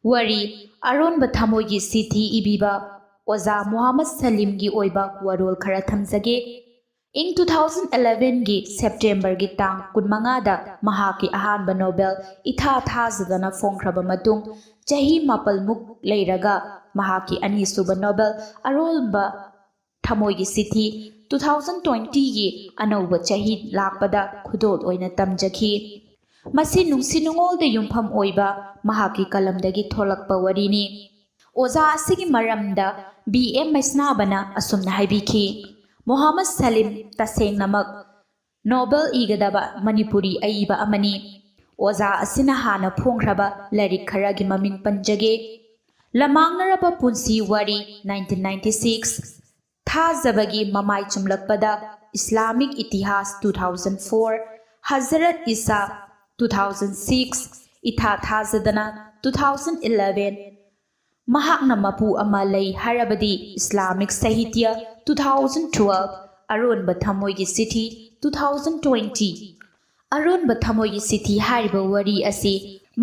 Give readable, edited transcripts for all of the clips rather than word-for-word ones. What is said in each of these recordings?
ꯋꯥꯔꯤ ꯑꯔꯣꯟꯕ ꯊꯃꯣꯏꯒꯤ ꯁꯤꯊꯤ ꯏꯕꯤꯕ ꯑꯣꯖꯥ ꯃꯨꯍꯝꯃꯗ ꯁꯂꯤꯝꯒꯤ ꯑꯣꯏꯕ ꯋꯥꯔꯣꯜ ꯈꯔ ꯊꯝꯖꯒꯦ꯫ ꯏꯪ 2011ꯒꯤ ꯁꯦꯞꯇꯦꯝꯕꯔꯒꯤ ꯇꯥꯡ 15ꯗ ꯃꯍꯥꯛꯀꯤ ꯑꯍꯥꯟꯕ ꯅꯣꯕꯦꯜ ꯏꯊꯥ ꯊꯥꯖꯗꯅ ꯐꯣꯡꯈ꯭ꯔꯕ ꯃꯇꯨꯡ ꯆꯍꯤ 7ꯃꯨꯛ ꯂꯩꯔꯒ ꯃꯍꯥꯛꯀꯤ ꯑꯅꯤꯁꯨꯕ ꯅꯣꯕꯦꯜ ꯑꯔꯣꯟꯕ ꯊꯃꯣꯏꯒꯤ ꯁꯤꯊꯤ 2020ꯒꯤ ꯑꯅꯧꯕ ꯆꯍꯤ ꯂꯥꯛꯄꯗ ꯈꯨꯗꯣꯜ ꯑꯣꯏꯅ ꯇꯝꯖꯈꯤ꯫ ꯃꯁꯤ ꯅꯨꯡꯁꯤ ꯅꯨꯡꯉꯣꯜꯗ ꯌꯨꯝꯐꯝ ꯑꯣꯏꯕ ꯃꯍꯥꯛꯀꯤ ꯀꯂꯝꯗꯒꯤ ꯊꯣꯛꯂꯛꯄ ꯋꯥꯔꯤꯅꯤ꯫ ꯑꯣꯖꯥ ꯑꯁꯤꯒꯤ ꯃꯔꯝꯗ B.M. ꯃꯩꯁꯅꯥꯕꯅ ꯑꯁꯨꯝꯅ ꯍꯥꯏꯕꯤꯈꯤ, ꯃꯨꯍꯝꯃꯗ ꯁꯂꯤꯝ ꯇꯁꯦꯡꯅꯃꯛ ꯅꯣꯕꯦꯜ ꯏꯒꯗꯕ ꯃꯅꯤꯄꯨꯔꯤ ꯑꯏꯕ ꯑꯃꯅꯤ꯫ ꯑꯣꯖꯥ ꯑꯁꯤꯅ ꯍꯥꯟꯅ ꯐꯣꯡꯈ꯭ꯔꯕ ꯂꯥꯏꯔꯤꯛ ꯈꯔꯒꯤ ꯃꯃꯤꯡ ꯄꯟꯖꯒꯦ꯫ ꯂꯃꯥꯡꯅꯔꯕ ꯄꯨꯟꯁꯤ ꯋꯥꯔꯤ 1996, ꯊꯥꯖꯕꯒꯤ ꯃꯃꯥꯏ ꯆꯨꯝꯂꯛꯄꯗ ꯏꯁꯂꯥꯃꯤꯛ ꯏꯇꯤꯍꯥꯁ 2004, ꯍꯖꯔꯠ ꯏꯁꯥ 2006, ꯏꯊꯥ ꯊꯥꯖꯗꯅ 2011, ꯃꯍꯥꯛꯅ ꯃꯄꯨ ꯑꯃ ꯂꯩ ꯍꯥꯏꯔꯕꯗꯤ ꯏꯁꯂꯥꯃꯤꯛ ꯁꯥꯍꯤꯇ꯭ꯌ 2012, ꯑꯔꯣꯟꯕ ꯊꯃꯣꯏꯒꯤ ꯁꯤꯊꯤ 2020꯫ ꯑꯔꯣꯟꯕ ꯊꯃꯣꯏꯒꯤ ꯁꯤꯊꯤ ꯍꯥꯏꯔꯤꯕ ꯋꯥꯔꯤ ꯑꯁꯤ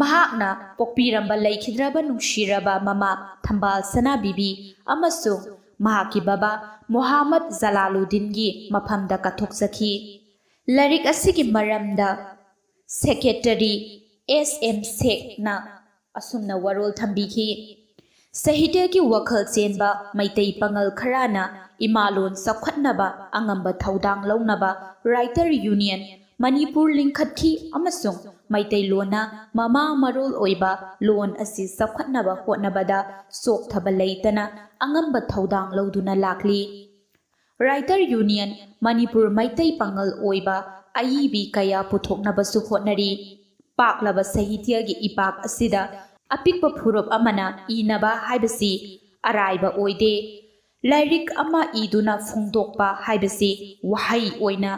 ꯃꯍꯥꯛꯅ ꯄꯣꯛꯄꯤꯔꯝꯕ ꯂꯩꯈꯤꯗ꯭ꯔꯕ ꯅꯨꯡꯁꯤꯔꯕ ꯃꯃꯥ ꯊꯝꯕꯥꯜ ꯁꯅꯥꯕꯤꯕꯤ ꯑꯃꯁꯨꯡ ꯃꯍꯥꯛꯀꯤ ꯕꯕꯥ ꯃꯨꯍꯝꯃꯗ ꯖꯂꯥꯂꯨꯗꯤꯟꯒꯤ ꯃꯐꯝꯗ ꯀꯠꯊꯣꯛꯆꯈꯤ꯫ ꯂꯥꯏꯔꯤꯛ ꯑꯁꯤꯒꯤ ꯃꯔꯝꯗ ꯁꯦꯀ꯭ꯔꯦꯇꯔꯤ S.M. ꯁꯦꯈꯅ ꯑꯁꯨꯝꯅ ꯋꯥꯔꯣꯜ ꯊꯝꯕꯤꯈꯤ, ꯁꯥꯍꯤꯇ꯭ꯌꯒꯤ ꯋꯥꯈꯜ ꯆꯦꯟꯕ ꯃꯩꯇꯩ ꯄꯥꯉꯜ ꯈꯔꯅ ꯏꯃꯥꯂꯣꯟ ꯆꯥꯎꯈꯠꯅꯕ ꯑꯉꯝꯕ ꯊꯧꯗꯥꯡ ꯂꯧꯅꯕ ꯔꯥꯏꯇꯔ ꯌꯨꯅꯤꯌꯟ ꯃꯅꯤꯄꯨꯔ ꯂꯤꯡꯈꯠꯈꯤ ꯑꯃꯁꯨꯡ ꯃꯩꯇꯩꯂꯣꯟꯅ ꯃꯃꯥ ꯃꯔꯣꯜ ꯑꯣꯏꯕ ꯂꯣꯟ ꯑꯁꯤ ꯆꯥꯎꯈꯠꯅꯕ ꯍꯣꯠꯅꯕꯗ ꯆꯣꯛꯊꯕ ꯂꯩꯇꯅ ꯑꯉꯝꯕ ꯊꯧꯗꯥꯡ ꯂꯧꯗꯨꯅ ꯂꯥꯛꯂꯤ꯫ ꯔꯥꯏꯇꯔ ꯌꯨꯅꯤꯌꯟ ꯃꯅꯤꯄꯨꯔ ꯃꯩꯇꯩ ꯄꯥꯉꯜ ꯑꯣꯏꯕ ꯑꯏꯕꯤ ꯀꯌꯥ ꯄꯨꯊꯣꯛꯅꯕꯁꯨ ꯍꯣꯠꯅꯔꯤ꯫ ꯄꯥꯛꯂꯕ ꯁꯥꯍꯤꯇ꯭ꯌꯒꯤ ꯏꯄꯥꯛ ꯑꯁꯤꯗ ꯑꯄꯤꯛꯄ ꯐꯨꯔꯨꯞ ꯑꯃꯅ ꯏꯅꯕ ꯍꯥꯏꯕꯁꯤ ꯑꯔꯥꯏꯕ ꯑꯣꯏꯗꯦ꯫ ꯂꯥꯏꯔꯤꯛ ꯑꯃ ꯏꯗꯨꯅ ꯐꯣꯡꯗꯣꯛꯄ ꯍꯥꯏꯕꯁꯤ ꯋꯥꯍꯩ ꯑꯣꯏꯅ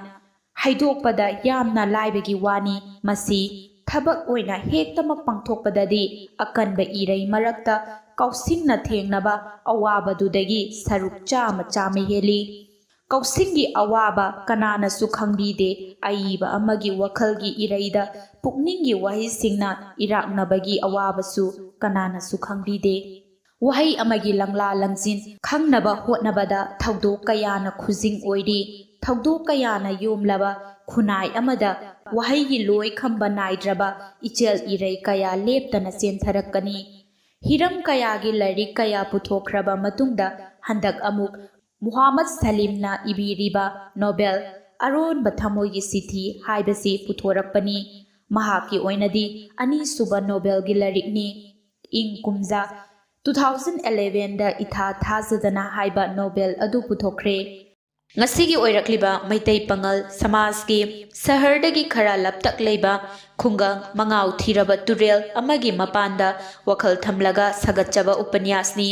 ꯍꯥꯏꯗꯣꯛꯄꯗ ꯌꯥꯝꯅ ꯂꯥꯏꯕꯒꯤ ꯋꯥꯅꯤ꯫ ꯃꯁꯤ ꯊꯕꯛ ꯑꯣꯏꯅ ꯍꯦꯛꯇꯃꯛ ꯄꯥꯡꯊꯣꯛꯄꯗꯗꯤ ꯑꯀꯟꯕ ꯏꯔꯩ ꯃꯔꯛꯇ ꯀꯥꯎꯁꯤꯡꯅ ꯊꯦꯡꯅꯕ ꯑꯋꯥꯕꯗꯨꯗꯒꯤ ꯁꯔꯨꯛ ꯆꯥꯝꯃ ꯍꯦꯜꯂꯤ꯫ ꯀꯥꯎꯁꯤꯡꯒꯤ ꯑꯋꯥꯕ ꯀꯅꯥꯅꯁꯨ ꯈꯪꯕꯤꯗꯦ꯫ ꯑꯏꯕ ꯑꯃꯒꯤ ꯋꯥꯈꯜꯒꯤ ꯏꯔꯩꯗ ꯄꯨꯛꯅꯤꯡꯒꯤ ꯋꯥꯍꯩꯁꯤꯡꯅ ꯏꯔꯥꯛꯅꯕꯒꯤ ꯑꯋꯥꯕꯁꯨ ꯀꯅꯥꯅꯁꯨ ꯈꯪꯕꯤꯗꯦ꯫ ꯋꯥꯍꯩ ꯑꯃꯒꯤ ꯂꯪꯂꯥ ꯂꯪꯖꯤꯟ ꯈꯪꯅꯕ ꯍꯣꯠꯅꯕꯗ ꯊꯧꯗꯣꯛ ꯀꯌꯥꯅ ꯈꯨꯖꯤꯡ ꯑꯣꯏꯔꯤ꯫ ꯊꯧꯗꯣꯛ ꯀꯌꯥꯅ ꯌꯣꯝꯂꯕ ꯈꯨꯟꯅꯥꯏ ꯑꯃꯗ ꯋꯥꯍꯩꯒꯤ ꯂꯣꯏ ꯈꯝꯕ ꯅꯥꯏꯗ꯭ꯔꯕ ꯏꯆꯦꯜ ꯏꯔꯩ ꯀꯌꯥ ꯂꯦꯞꯇꯅ ꯆꯦꯟꯊꯔꯛꯀꯅꯤ꯫ ꯍꯤꯔꯝ ꯀꯌꯥꯒꯤ ꯂꯥꯏꯔꯤꯛ ꯀꯌꯥ ꯄꯨꯊꯣꯛꯈ꯭ꯔꯕ ꯃꯇꯨꯡꯗ ꯍꯟꯗꯛ ꯑꯃꯨꯛ ꯃꯨꯍꯝꯃꯗ ꯁꯂꯤꯝꯅ ꯏꯕꯤꯔꯤꯕ ꯅꯣꯕꯦꯜ ꯑꯔꯣꯟꯕ ꯊꯃꯣꯏꯒꯤ ꯁꯤꯊꯤ ꯍꯥꯏꯕꯁꯤ ꯄꯨꯊꯣꯔꯛꯄꯅꯤ꯫ ꯃꯍꯥꯛꯀꯤ ꯑꯣꯏꯅꯗꯤ ꯑꯅꯤꯁꯨꯕ ꯅꯣꯕꯦꯜꯒꯤ ꯂꯥꯏꯔꯤꯛꯅꯤ꯫ ꯏꯪ ꯀꯨꯝꯖꯥ 2011ꯗ ꯏꯊꯥ ꯊꯥꯖꯗꯅ ꯍꯥꯏꯕ ꯅꯣꯕꯦꯜ ꯑꯗꯨ ꯄꯨꯊꯣꯛꯈ꯭ꯔꯦ꯫ ꯉꯁꯤꯒꯤ ꯑꯣꯏꯔꯛꯂꯤꯕ ꯃꯩꯇꯩ ꯄꯥꯉꯜ ꯁꯃꯥꯖꯀꯤ ꯁꯍꯔꯗꯒꯤ ꯈꯔ ꯂꯞꯇꯛ ꯂꯩꯕ ꯈꯨꯡꯒꯪ ꯃꯉꯥꯎ ꯊꯤꯔꯕ ꯇꯨꯔꯦꯜ ꯑꯃꯒꯤ ꯃꯄꯥꯟꯗ ꯋꯥꯈꯜ ꯊꯝꯂꯒ ꯁꯥꯒꯠꯆꯕ ꯎꯄꯟꯌꯥꯁꯅꯤ꯫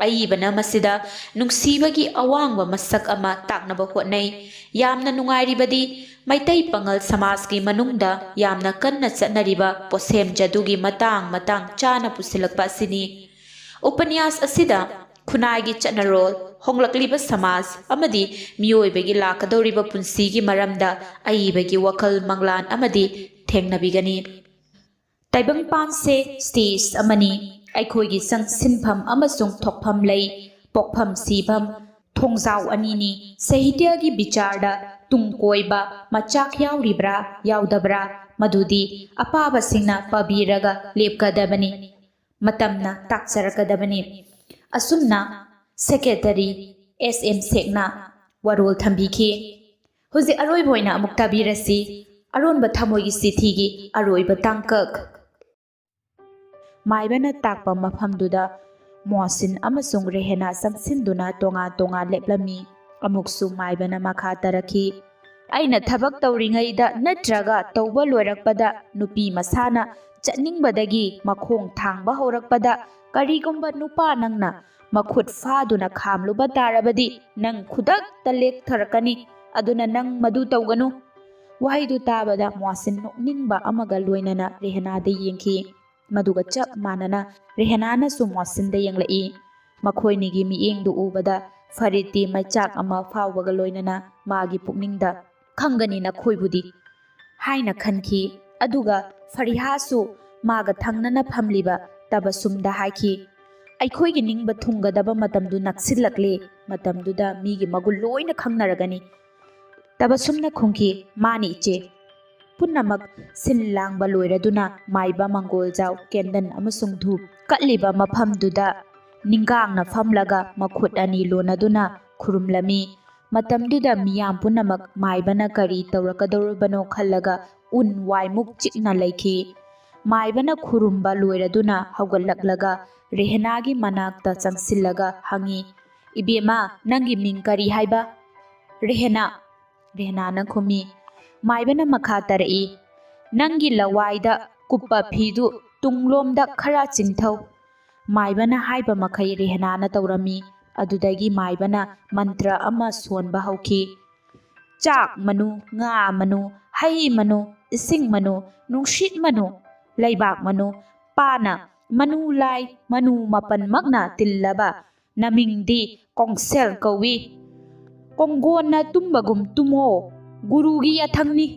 ꯑꯏꯕꯅ ꯃꯁꯤꯗ ꯅꯨꯡꯁꯤꯕꯒꯤ ꯑꯋꯥꯡꯕ ꯃꯁꯛ ꯑꯃ ꯇꯥꯛꯅꯕ ꯍꯣꯠꯅꯩ꯫ ꯌꯥꯝꯅ ꯅꯨꯡꯉꯥꯏꯔꯤꯕꯗꯤ ꯃꯩꯇꯩ ꯄꯥꯉꯜ ꯁꯃꯥꯖꯀꯤ ꯃꯅꯨꯡꯗ ꯌꯥꯝꯅ ꯀꯟꯅ ꯆꯠꯅꯔꯤꯕ ꯄꯣꯠꯁꯦꯝ ꯖꯥꯗꯨꯒꯤ ꯃꯇꯥꯡ ꯆꯥꯅ ꯄꯨꯁꯤꯜꯂꯛꯄ ꯑꯁꯤꯅꯤ꯫ ꯎꯄꯟꯌꯥꯁ ꯑꯁꯤꯗ ꯈꯨꯟꯅꯥꯏꯒꯤ ꯆꯠꯅꯔꯣꯜ, ꯍꯣꯡꯂꯛꯂꯤꯕ ꯁꯃꯥꯖ ꯑꯃꯗꯤ ꯃꯤꯑꯣꯏꯕꯒꯤ ꯂꯥꯛꯀꯗꯧꯔꯤꯕ ꯄꯨꯟꯁꯤꯒꯤ ꯃꯔꯝꯗ ꯑꯏꯕꯒꯤ ꯋꯥꯈꯜ ꯃꯪꯂꯥꯟ ꯑꯃꯗꯤ ꯊꯦꯡꯅꯕꯤꯒꯅꯤ꯫ ꯇꯥꯏꯕꯪꯄꯥꯟꯁꯦ ꯁ꯭ꯇꯦꯖ ꯑꯃꯅꯤ꯫ ꯑꯩꯈꯣꯏꯒꯤ ꯆꯪꯁꯤꯟꯐꯝ ꯑꯃꯁꯨꯡ ꯊꯣꯛꯐꯝ ꯂꯩ꯫ ꯄꯣꯛꯐꯝ ꯁꯤꯐꯝ ꯊꯣꯡꯖꯥꯎ ꯑꯅꯤꯅꯤ꯫ ꯁꯥꯍꯤꯇ꯭ꯌꯒꯤ ꯕꯤꯆꯥꯔꯗ ꯇꯨꯡ ꯀꯣꯏꯕ ꯃꯆꯥꯛ ꯌꯥꯎꯔꯤꯕ꯭ꯔꯥ ꯌꯥꯎꯗꯕ꯭ꯔꯥ ꯃꯗꯨꯗꯤ ꯑꯄꯥꯕꯁꯤꯡꯅ ꯄꯥꯕꯤꯔꯒ ꯂꯦꯞꯀꯗꯕꯅꯤ, ꯃꯇꯝꯅ ꯇꯥꯛꯆꯔꯛꯀꯗꯕꯅꯤ꯫ ꯑꯁꯨꯝꯅ ꯁꯦꯀ꯭ꯔꯦꯇꯔꯤ S.M. ꯁꯦꯈꯅ ꯋꯥꯔꯣꯜ ꯊꯝꯕꯤꯈꯤ꯫ ꯍꯧꯖꯤꯛ ꯑꯔꯣꯏꯕ ꯑꯣꯏꯅ ꯑꯃꯨꯛ ꯇꯥꯕꯤꯔꯁꯤ ꯑꯔꯣꯟꯕ ꯊꯃꯣꯏꯒꯤ ꯁꯤꯊꯤꯒꯤ ꯑꯔꯣꯏꯕ ꯇꯥꯡꯀꯛ꯫ ꯃꯥꯏꯕꯅ ꯇꯥꯛꯄ ꯃꯐꯝꯗꯨꯗ ꯃꯣꯍꯁꯤꯟ ꯑꯃꯁꯨꯡ ꯔꯦꯍꯅ ꯆꯪꯁꯤꯟꯗꯨꯅ ꯇꯣꯉꯥꯟ ꯇꯣꯉꯥꯟ ꯂꯦꯞꯂꯝꯃꯤ꯫ ꯑꯃꯨꯛꯁꯨ ꯃꯥꯏꯕꯅ ꯃꯈꯥ ꯇꯥꯔꯛꯈꯤ, ꯑꯩꯅ ꯊꯕꯛ ꯇꯧꯔꯤꯉꯩꯗ ꯅꯠꯇ꯭ꯔꯒ ꯇꯧꯕ ꯂꯣꯏꯔꯛꯄꯗ ꯅꯨꯄꯤ ꯃꯁꯥꯅ ꯆꯠꯅꯤꯡꯕꯗꯒꯤ ꯃꯈꯣꯡ ꯊꯥꯡꯕ ꯍꯧꯔꯛꯄꯗ ꯀꯔꯤꯒꯨꯝꯕ ꯅꯨꯄꯥ ꯅꯪꯅ ꯃꯈꯨꯠ ꯐꯥꯗꯨꯅ ꯈꯥꯝꯂꯨꯕ ꯇꯥꯔꯕꯗꯤ ꯅꯪ ꯈꯨꯗꯛꯇ ꯂꯦꯛꯊꯔꯛꯀꯅꯤ꯫ ꯑꯗꯨꯅ ꯅꯪ ꯃꯗꯨ ꯇꯧꯒꯅꯨ꯫ ꯋꯥꯍꯩꯗꯨ ꯇꯥꯕꯗ ꯃꯣꯍꯁꯤꯟ ꯅꯣꯛꯅꯤꯡꯕ ꯑꯃꯒ ꯂꯣꯏꯅꯅ ꯔꯦꯍꯅꯥꯗ ꯌꯦꯡꯈꯤ꯫ ꯃꯗꯨꯒ ꯆꯞ ꯃꯥꯟꯅꯅ ꯔꯦꯍꯅꯥꯅꯁꯨ ꯃꯣꯍꯁꯤꯟꯗ ꯌꯦꯡꯂꯛꯏ꯫ ꯃꯈꯣꯏꯅꯤꯒꯤ ꯃꯤꯠꯌꯦꯡꯗꯨ ꯎꯕꯗ ꯐꯔꯤꯗꯇꯤ ꯃꯩꯆꯥꯛ ꯑꯃ ꯐꯥꯎꯕꯒ ꯂꯣꯏꯅꯅ ꯃꯥꯒꯤ ꯄꯨꯛꯅꯤꯡꯗ ꯈꯪꯒꯅꯤ ꯅꯈꯣꯏꯕꯨꯗꯤ ꯍꯥꯏꯅ ꯈꯟꯈꯤ꯫ ꯑꯗꯨꯒ ꯐꯔꯤꯍꯥꯁꯨ ꯃꯥꯒ ꯊꯪꯅꯅ ꯐꯝꯂꯤꯕ ꯇꯕꯁꯨꯝꯗ ꯍꯥꯏꯈꯤ, ꯑꯩꯈꯣꯏꯒꯤ ꯅꯤꯡꯕ ꯊꯨꯡꯒꯗꯕ ꯃꯇꯝꯗꯨ ꯅꯛꯁꯤꯜꯂꯛꯂꯦ, ꯃꯇꯝꯗꯨꯗ ꯃꯤꯒꯤ ꯃꯒꯨꯟ ꯂꯣꯏꯅ ꯈꯪꯅꯔꯒꯅꯤ꯫ ꯇꯕꯁꯨꯝꯅ ꯈꯨꯝꯈꯤ, ꯃꯥꯅꯤ ꯏꯆꯦ꯫ ꯄꯨꯝꯅꯃꯛ ꯁꯤꯟ ꯂꯥꯡꯕ ꯂꯣꯏꯔꯗꯨꯅ ꯃꯥꯏꯕ ꯃꯪꯒꯣꯜꯖꯥꯎ ꯀꯦꯟꯗꯟ ꯑꯃꯁꯨꯡ ꯙꯨꯞ ꯀꯠꯂꯤꯕ ꯃꯐꯝꯗꯨꯗ ꯅꯤꯡꯒꯥꯡꯅ ꯐꯝꯂꯒ ꯃꯈꯨꯠ ꯑꯅꯤ ꯂꯣꯟꯅꯗꯨꯅ ꯈꯨꯔꯨꯝꯂꯝꯃꯤ꯫ ꯃꯇꯝꯗꯨꯗ ꯃꯤꯌꯥꯝ ꯄꯨꯝꯅꯃꯛ ꯃꯥꯏꯕꯅ ꯀꯔꯤ ꯇꯧꯔꯛꯀꯗꯧꯔꯤꯕꯅꯣ ꯈꯜꯂꯒ ꯎꯟ ꯋꯥꯏꯃꯨꯛ ꯆꯤꯛꯅ ꯂꯩꯈꯤ꯫ ꯃꯥꯏꯕꯅ ꯈꯨꯔꯨꯝꯕ ꯂꯣꯏꯔꯗꯨꯅ ꯍꯧꯒꯠꯂꯛꯂꯒ ꯔꯦꯍꯅꯥꯒꯤ ꯃꯅꯥꯛꯇ ꯆꯪꯁꯤꯜꯂꯒ ꯍꯪꯉꯤ, ꯏꯕꯦꯝꯃ, ꯅꯪꯒꯤ ꯃꯤꯡ ꯀꯔꯤ ꯍꯥꯏꯕ? ꯔꯦꯍꯅꯥ꯫ ꯔꯦꯍꯅꯥꯅ ꯈꯨꯝꯃꯤ꯫ ꯃꯥꯏꯕꯅ ꯃꯈꯥ ꯇꯥꯔꯛꯏ, ꯅꯪꯒꯤ ꯂꯋꯥꯏꯗ ꯀꯨꯞꯄ ꯐꯤꯗꯨ ꯇꯨꯡꯂꯣꯝꯗ ꯈꯔ ꯆꯤꯡꯊꯧ꯫ ꯃꯥꯏꯕꯅ ꯍꯥꯏꯕ ꯃꯈꯩ ꯔꯦꯍꯅꯥꯅ ꯇꯧꯔꯝꯃꯤ꯫ ꯑꯗꯨꯗꯒꯤ ꯃꯥꯏꯕꯅ ꯃꯟꯇ꯭ꯔ ꯑꯃ ꯁꯣꯟꯕ ꯍꯧꯈꯤ꯫ ꯆꯥꯛ ꯃꯅꯨ, ꯉꯥ ꯃꯅꯨ, ꯍꯩ ꯃꯅꯨ, ꯏꯁꯤꯡ ꯃꯅꯨ, ꯅꯨꯡꯁꯤꯠ ꯃꯅꯨ, ꯂꯩꯕꯥꯛ ꯃꯅꯨ, ꯄꯥꯅ ꯃꯅꯨ ꯂꯥꯏ ꯃꯅꯨ ꯃꯥꯄꯟꯃꯛꯅ ꯇꯤꯜꯂꯕ ꯅꯃꯤꯡꯗꯤ ꯀꯣꯡꯁꯦꯜ ꯀꯧꯏ꯫ ꯀꯣꯡꯒꯣꯟꯅ ꯇꯨꯝꯕꯒꯨꯝ ꯇꯨꯝꯃꯣ, ꯒꯨꯔꯨꯒꯤ ꯌꯥꯊꯪꯅꯤ꯫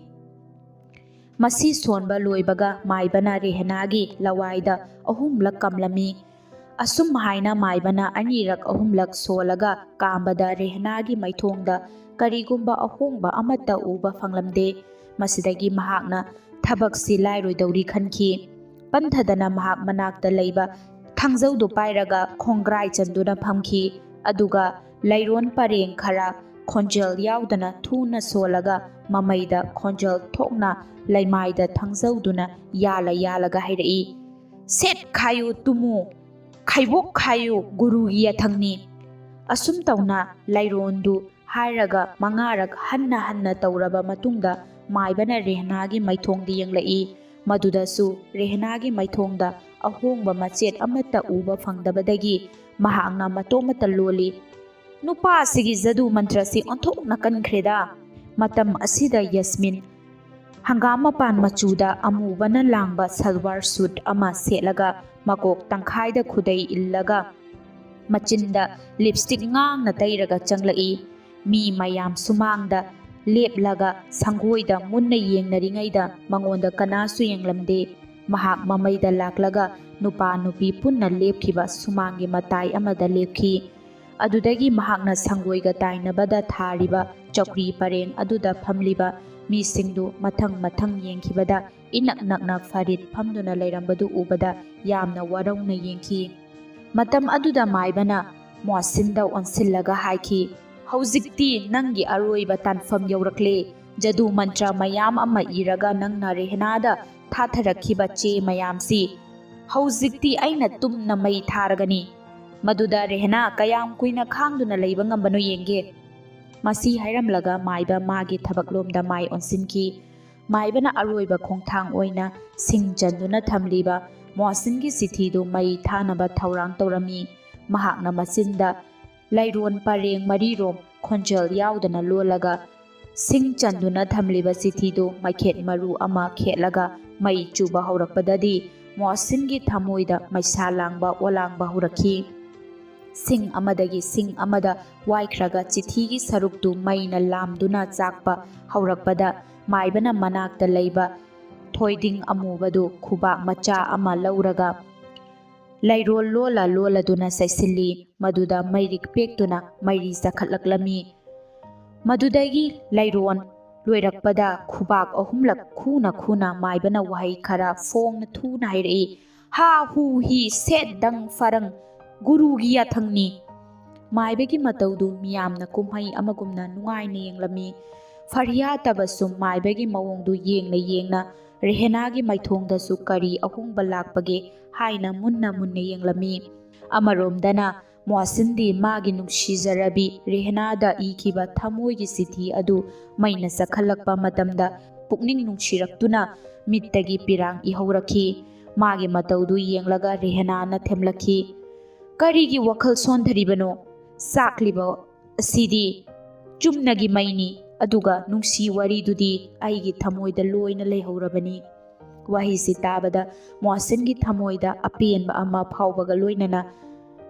ꯃꯁꯤ ꯁꯣꯟꯕ ꯂꯣꯏꯕꯒ ꯃꯥꯏꯕꯅ ꯔꯦꯍꯅꯥꯒꯤ ꯂꯋꯥꯏꯗ ꯑꯍꯨꯝꯂꯛ ꯀꯝꯂꯝꯃꯤ꯫ ꯑꯁꯨꯝ ꯍꯥꯏꯅ ꯃꯥꯏꯕꯅ ꯑꯅꯤꯔꯛ ꯑꯍꯨꯝꯂꯛ ꯁꯣꯜꯂꯒ ꯀꯥꯝꯕꯗ ꯔꯦꯍꯅꯥꯒꯤ ꯃꯥꯏꯊꯣꯡꯗ ꯀꯔꯤꯒꯨꯝꯕ ꯑꯍꯣꯡꯕ ꯑꯃꯠꯇ ꯎꯕ ꯐꯪꯂꯝꯗꯦ꯫ ꯃꯁꯤꯗꯒꯤ ꯃꯍꯥꯛꯅ ꯊꯕꯛꯁꯤ ꯂꯥꯏꯔꯣꯏꯗꯧꯔꯤ ꯈꯟꯈꯤ꯫ ꯄꯟꯊꯗꯅ ꯃꯍꯥꯛ ꯃꯅꯥꯛꯇ ꯂꯩꯕ ꯊꯥꯡꯖꯧꯗꯨ ꯄꯥꯏꯔꯒ ꯈꯣꯡꯒ꯭ꯔꯥꯏ ꯆꯟꯗꯨꯅ ꯐꯝꯈꯤ꯫ ꯑꯗꯨꯒ ꯂꯩꯔꯣꯟ ꯄꯔꯦꯡ ꯈꯔ ꯈꯣꯟꯖꯦꯜ ꯌꯥꯎꯗꯅ ꯊꯨꯅ ꯁꯣꯜꯂꯒ ꯃꯃꯩꯗ ꯈꯣꯟꯖꯦꯜ ꯊꯣꯛꯅ ꯂꯩꯃꯥꯏꯗ ꯊꯥꯡꯖꯧꯗꯨꯅ ꯌꯥꯜꯂ ꯌꯥꯜꯂꯒ ꯍꯥꯏꯔꯛꯏ, ꯁꯦꯠ ꯈꯥꯏꯌꯨ ꯇꯨꯝꯃꯨ, ꯈꯩꯕꯣꯛ ꯈꯥꯏꯌꯨ, ꯒꯨꯔꯨꯒꯤ ꯌꯥꯊꯪꯅꯤ꯫ ꯑꯁꯨꯝ ꯇꯧꯅ ꯂꯩꯔꯣꯟꯗꯨ ꯍꯥꯏꯔꯒ 5ꯔꯛ ꯍꯟꯅ ꯍꯟꯅ ꯇꯧꯔꯕ ꯃꯇꯨꯡꯗ ꯃꯥꯏꯕꯅ ꯔꯦꯍꯅꯥꯒꯤ ꯃꯥꯏꯊꯣꯡꯗ ꯌꯦꯡꯂꯛꯏ꯫ ꯃꯗꯨꯗꯁꯨ ꯔꯦꯍꯅꯥꯒꯤ ꯃꯥꯏꯊꯣꯡꯗ ꯑꯍꯣꯡꯕ ꯃꯆꯦꯠ ꯑꯃꯠꯇ ꯎꯕ ꯐꯪꯗꯕꯗꯒꯤ ꯃꯍꯥꯛꯅ ꯃꯇꯣꯝꯇ ꯂꯣꯜꯂꯤ, ꯅꯨꯄꯥꯁꯤꯒꯤ ꯖꯗꯨ ꯃꯟꯇ꯭ꯔꯁꯤ ꯑꯣꯟꯊꯣꯛꯅ ꯀꯟꯈ꯭ꯔꯦꯗ꯫ ꯃꯇꯝ ꯑꯁꯤꯗ ꯌꯥꯁꯃꯤꯟ ꯍꯪꯒꯥꯝ ꯃꯄꯥꯟ ꯃꯆꯨꯗ ꯑꯃꯨꯕꯅ ꯂꯥꯡꯕ ꯁꯜꯋꯥꯔ ꯁꯨꯠ ꯑꯃ ꯁꯦꯠꯂꯒ ꯃꯀꯣꯛ ꯇꯪꯈꯥꯏꯗ ꯈꯨꯗꯩ ꯏꯜꯂꯒ ꯃꯆꯤꯟꯗ ꯂꯤꯞꯁꯇꯤꯛ ꯉꯥꯡꯅ ꯇꯩꯔꯒ ꯆꯪꯂꯛꯏ꯫ ꯃꯤ ꯃꯌꯥꯝ ꯁꯨꯃꯥꯡꯗ ꯂꯦꯞꯂꯒ ꯁꯪꯒꯣꯏꯗ ꯃꯨꯟꯅ ꯌꯦꯡꯅꯔꯤꯉꯩꯗ ꯃꯉꯣꯟꯗ ꯀꯅꯥꯁꯨ ꯌꯦꯡꯂꯝꯗꯦ꯫ ꯃꯍꯥꯛ ꯃꯃꯩꯗ ꯂꯥꯛꯂꯒ ꯅꯨꯄꯥ ꯅꯨꯄꯤ ꯄꯨꯟꯅ ꯂꯦꯞꯈꯤꯕ ꯁꯨꯃꯥꯡꯒꯤ ꯃꯇꯥꯏ ꯑꯃꯗ ꯂꯦꯞꯈꯤ꯫ ꯑꯗꯨꯗꯒꯤ ꯃꯍꯥꯛꯅ ꯁꯪꯒꯣꯏꯒ ꯇꯥꯏꯅꯕꯗ ꯊꯥꯔꯤꯕ ꯆꯧꯀ꯭ꯔꯤ ꯄꯔꯦꯡ ꯑꯗꯨꯗ ꯐꯝꯂꯤꯕ ꯃꯤꯁꯤꯡꯗꯨ ꯃꯊꯪ ꯃꯊꯪ ꯌꯦꯡꯈꯤꯕꯗ ꯏꯅꯛ ꯅꯛꯅ ꯐꯔꯤꯠ ꯐꯝꯗꯨꯅ ꯂꯩꯔꯝꯕꯗꯨ ꯎꯕꯗ ꯌꯥꯝꯅ ꯋꯥꯔꯧꯅ ꯌꯦꯡꯈꯤ꯫ ꯃꯇꯝ ꯑꯗꯨꯗ ꯃꯥꯏꯕꯅ ꯃꯣꯍꯁꯤꯟꯗ ꯑꯣꯟꯁꯤꯜꯂꯒ ꯍꯥꯏꯈꯤ, ꯍꯧꯖꯤꯛꯇꯤ ꯅꯪꯒꯤ ꯑꯔꯣꯏꯕ ꯇꯥꯟꯐꯝ ꯌꯧꯔꯛꯂꯦ꯫ ꯖꯗꯨ ꯃꯟꯇ꯭ꯔ ꯃꯌꯥꯝ ꯑꯃ ꯏꯔꯒ ꯅꯪꯅ ꯔꯦꯍꯅꯥꯗ ꯊꯥꯊꯔꯛꯈꯤꯕ ꯆꯦ ꯃꯌꯥꯝꯁꯤ ꯍꯧꯖꯤꯛꯇꯤ ꯑꯩꯅ ꯇꯨꯝꯅ ꯃꯩ ꯊꯥꯔꯒꯅꯤ꯫ ꯃꯗꯨꯗ ꯔꯦꯍꯅꯥ ꯀꯌꯥꯝ ꯀꯨꯏꯅ ꯈꯥꯡꯗꯨꯅ ꯂꯩꯕ ꯉꯝꯕꯅꯣ ꯌꯦꯡꯒꯦ꯫ ꯃꯁꯤ ꯍꯥꯏꯔꯝꯂꯒ ꯃꯥꯏꯕ ꯃꯥꯒꯤ ꯊꯕꯛꯂꯣꯝꯗ ꯃꯥꯏ ꯑꯣꯟꯁꯤꯟꯈꯤ꯫ ꯃꯥꯏꯕꯅ ꯑꯔꯣꯏꯕ ꯈꯣꯡꯊꯥꯡ ꯑꯣꯏꯅ ꯁꯤꯡ ꯆꯟꯗꯨꯅ ꯊꯝꯂꯤꯕ ꯃꯣꯍꯁꯤꯟꯒꯤ ꯆꯤꯊꯤꯗꯨ ꯃꯩ ꯊꯥꯅꯕ ꯊꯧꯔꯥꯡ ꯇꯧꯔꯝꯃꯤ꯫ ꯃꯍꯥꯛꯅ ꯃꯆꯤꯟꯗ ꯂꯩꯔꯣꯟ ꯄꯔꯦꯡ 4ꯔꯣꯝ ꯈꯣꯟꯖꯦꯜ ꯌꯥꯎꯗꯅ ꯂꯣꯜꯂꯒ ꯁꯤꯡ ꯆꯟꯗꯨꯅ ꯊꯝꯂꯤꯕ ꯆꯤꯊꯤꯗꯨ ꯃꯩꯈꯦꯠ ꯃꯔꯨ ꯑꯃ ꯈꯦꯠꯂꯒ ꯃꯩ ꯆꯨꯕ ꯍꯧꯔꯛꯄꯗꯗꯤ ꯃꯣꯍꯁꯤꯟꯒꯤ ꯊꯃꯣꯏꯗ ꯃꯩꯁꯥ ꯂꯥꯡꯕ ꯑꯣꯂꯥꯡꯕ ꯍꯧꯔꯛꯈꯤ꯫ ꯁꯤꯡ ꯑꯃꯗꯒꯤ ꯁꯤꯡ ꯑꯃꯗ ꯋꯥꯏꯈ꯭ꯔꯒ ꯆꯤꯊꯤꯒꯤ ꯁꯔꯨꯛꯇꯨ ꯃꯩꯅ ꯂꯥꯝꯗꯨꯅ ꯆꯥꯛꯄ ꯍꯧꯔꯛꯄꯗ ꯃꯥꯏꯕꯅ ꯃꯅꯥꯛꯇ ꯂꯩꯕ ꯊꯣꯏꯗꯤꯡ ꯑꯃꯨꯕꯗꯨ ꯈꯨꯕꯥꯛ ꯃꯆꯥ ꯑꯃ ꯂꯧꯔꯒ ꯂꯩꯔꯣꯜ ꯂꯣꯜꯂ ꯂꯣꯜꯂꯗꯨꯅ ꯆꯩꯁꯤꯜꯂꯤ꯫ ꯃꯗꯨꯗ ꯃꯩꯔꯤꯛ ꯄꯦꯛꯇꯨꯅ ꯃꯩꯔꯤ ꯆꯈꯠꯂꯛꯂꯝꯃꯤ꯫ ꯃꯗꯨꯗꯒꯤ ꯂꯩꯔꯣꯟ ꯂꯣꯏꯔꯛꯄꯗ ꯈꯨꯕꯥꯛ 3ꯂꯛ ꯈꯨꯅ ꯈꯨꯅ ꯃꯥꯏꯕꯅ ꯋꯥꯍꯩ ꯈꯔ ꯐꯣꯡꯅ ꯊꯨꯅ ꯍꯥꯏꯔꯛꯏ, ꯍꯥ ꯍꯨ ꯍꯤ ꯁꯦꯠ ꯗꯪ ꯐꯔꯪ, ꯒꯨꯔꯨꯒꯤ ꯌꯥꯊꯪꯅꯤ꯫ ꯃꯥꯏꯕꯒꯤ ꯃꯇꯧꯗꯨ ꯃꯤꯌꯥꯝꯅ ꯀꯨꯝꯍꯩ ꯑꯃꯒꯨꯝꯅ ꯅꯨꯡꯉꯥꯏꯅ ꯌꯦꯡꯂꯝꯃꯤ꯫ ꯐꯔꯤꯌꯥ ꯇꯕꯁꯨꯝ ꯃꯥꯏꯕꯒꯤ ꯃꯑꯣꯡꯗꯨ ꯌꯦꯡꯅ ꯌꯦꯡꯅ ꯔꯦꯍꯅꯥꯒꯤ ꯃꯥꯏꯊꯣꯡꯗꯁꯨ ꯀꯔꯤ ꯑꯍꯣꯡꯕ ꯂꯥꯛꯄꯒꯦ ꯍꯥꯏꯅ ꯃꯨꯟꯅ ꯃꯨꯟꯅ ꯌꯦꯡꯂꯝꯃꯤ꯫ ꯑꯃꯔꯣꯝꯗꯅ ꯃꯣꯍꯁꯤꯟꯗꯤ ꯃꯥꯒꯤ ꯅꯨꯡꯁꯤꯖꯔꯕꯤ ꯔꯦꯍꯅꯥꯗ ꯏꯈꯤꯕ ꯊꯃꯣꯏꯒꯤ ꯆꯤꯊꯤ ꯑꯗꯨ ꯃꯩꯅ ꯆꯈꯠꯂꯛꯄ ꯃꯇꯝꯗ ꯄꯨꯛꯅꯤꯡ ꯅꯨꯡꯁꯤꯔꯛꯇꯨꯅ ꯃꯤꯠꯇꯒꯤ ꯄꯤꯔꯥꯡ ꯏꯍꯧꯔꯛꯈꯤ꯫ ꯃꯥꯒꯤ ꯃꯇꯧꯗꯨ ꯌꯦꯡꯂꯒ ꯔꯦꯍꯅꯥꯅ ꯊꯦꯝꯂꯛꯈꯤ, ꯀꯔꯤꯒꯤ ꯋꯥꯈꯜ ꯁꯣꯟꯊꯔꯤꯕꯅꯣ? ꯆꯥꯛꯂꯤꯕ ꯑꯁꯤꯗꯤ ꯆꯨꯝꯅꯒꯤ ꯃꯩꯅꯤ, ꯑꯗꯨꯒ ꯅꯨꯡꯁꯤ ꯋꯥꯔꯤꯗꯨꯗꯤ ꯑꯩꯒꯤ ꯊꯃꯣꯏꯗ ꯂꯣꯏꯅ ꯂꯩꯍꯧꯔꯕꯅꯤ꯫ ꯋꯥꯍꯩꯁꯤ ꯇꯥꯕꯗ ꯃꯣꯍꯁꯤꯟꯒꯤ ꯊꯃꯣꯏꯗ ꯑꯄꯦꯟꯕ ꯑꯃ ꯐꯥꯎꯕꯒ ꯂꯣꯏꯅꯅ